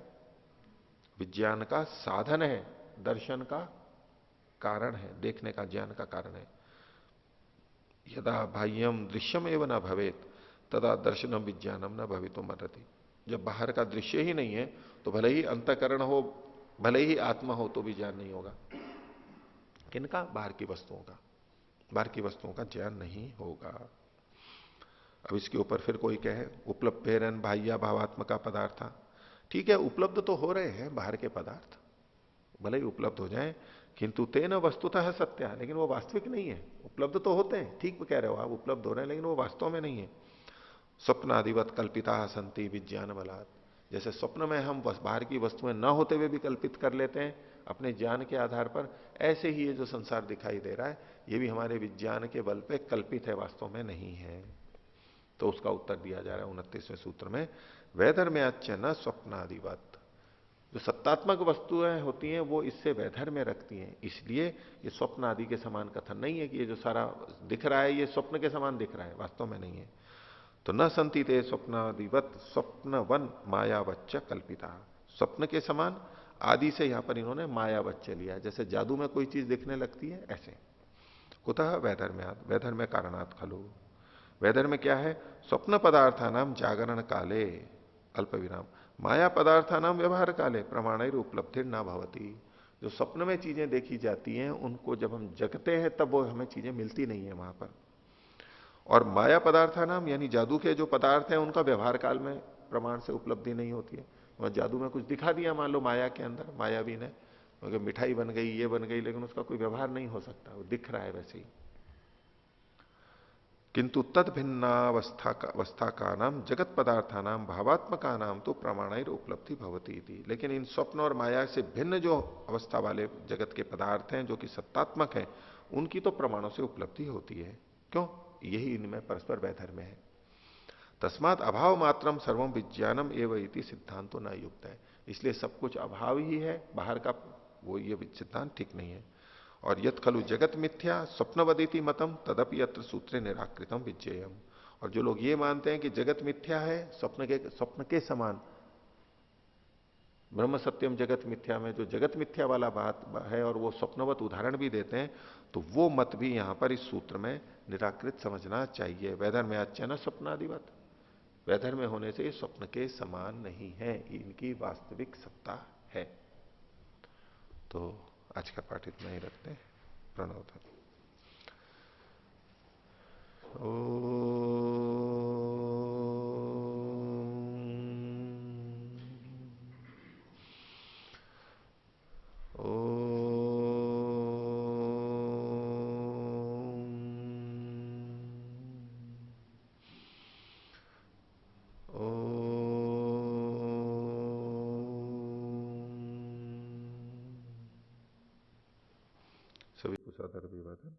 विज्ञान का साधन है, दर्शन का कारण है, देखने का, ज्ञान का कारण है। यदा बाह्यम दृश्यम एवं न भवेत तदा दर्शनम विज्ञानम न भवितुम अर्हति, जब बाहर का दृश्य ही नहीं है तो भले ही अंतःकरण हो, भले ही आत्मा हो, तो भी ज्ञान नहीं होगा। किनका? बाहर की वस्तुओं का, बाहर की वस्तुओं का ज्ञान नहीं होगा। अब इसके ऊपर फिर कोई कहे उपलब्धेरन बाह्य भावात्मका पदार्थ, ठीक है उपलब्ध तो हो रहे हैं बाहर के पदार्थ, भले ही उपलब्ध हो जाए, किंतु तेन वस्तुतः सत्य, लेकिन वो वास्तविक नहीं है। उपलब्ध तो होते हैं, ठीक कह रहे हो आप, उपलब्ध हो रहे हैं, लेकिन वो वास्तव में नहीं है। स्वप्नादिवत कल्पिता संति विज्ञान बलात्, जैसे स्वप्न में हम बाहर की वस्तुएं न होते हुए भी कल्पित कर लेते हैं अपने ज्ञान के आधार पर, ऐसे ही ये जो संसार दिखाई दे रहा है ये भी हमारे विज्ञान के बल पे कल्पित है, वास्तव में नहीं है। तो उसका उत्तर दिया जा रहा है 29वें सूत्र में, वैधर्म्याच्य न स्वप्नादिवत। जो सत्तात्मक वस्तुएं होती हैं वो इससे वैधर्म्य रखती हैं, इसलिए ये स्वप्न आदि के समान कथन नहीं है कि ये जो सारा दिख रहा है ये स्वप्न के समान दिख रहा है, वास्तव में नहीं है। तो न संति ते स्वप्नादिवत स्वप्नवन मायावच्च कल्पिता। स्वप्न के समान आदि से यहां पर इन्होंने मायावच्च लिया, जैसे जादू में कोई चीज दिखने लगती है ऐसे। कुतः वैधर्म्यात, वैधर्म्य कारणात खलु। वैधर्म्य क्या है? स्वप्न पदार्थानाम जागरण काले अल्प विराम माया पदार्थानाम व्यवहार काले प्रमाण उपलब्धि न भवती। जो स्वप्न में चीजें देखी जाती हैं उनको जब हम जगते हैं तब वो हमें चीजें मिलती नहीं है वहां पर। और माया पदार्थानाम यानी जादू के जो पदार्थ हैं उनका व्यवहार काल में प्रमाण से उपलब्धि नहीं होती है। वह जादू में कुछ दिखा दिया मान लो माया के अंदर, मायावी ने, क्योंकि मिठाई बन गई ये बन गई, लेकिन उसका कोई व्यवहार नहीं हो सकता, वो दिख रहा है वैसे ही। किंतु तद भिन्नावस्था का नाम जगत पदार्था नाम भावात्मका नाम तो प्रमाण उपलब्धि भवती थी। लेकिन इन स्वप्न और माया से भिन्न जो अवस्था वाले जगत के पदार्थ हैं जो कि सत्तात्मक हैं, उनकी तो प्रमाणों से उपलब्धि होती है। क्यों? यही इनमें परस्पर वैधर्म्य है। तस्मात अभाव मात्रम सर्वम विज्ञानम एवं इति सिद्धांत तो न युक्त है। इसलिए सब कुछ अभाव ही है, बाहर का वो ये सिद्धांत ठीक नहीं है। और यत खलु जगत मिथ्या स्वप्नवदिति मतम तदपि यत्र सूत्रे निराकृतम विज्ञेयम। और जो लोग ये मानते हैं कि जगत मिथ्या है, स्वप्न के समान, ब्रह्म सत्यम जगत मिथ्या में जो जगत मिथ्या वाला बात है और वो स्वप्नवत उदाहरण भी देते हैं, तो वो मत भी यहां पर इस सूत्र में निराकृत समझना चाहिए। वैधर्म्याच्य न स्वप्नादिवत, वैधर्म्य होने से स्वप्न के समान नहीं है, इनकी वास्तविक सत्ता है। तो आज का पाठ इतना ही रखते हैं। प्रणव ध्वनि। सभी को सादर अभिवादन।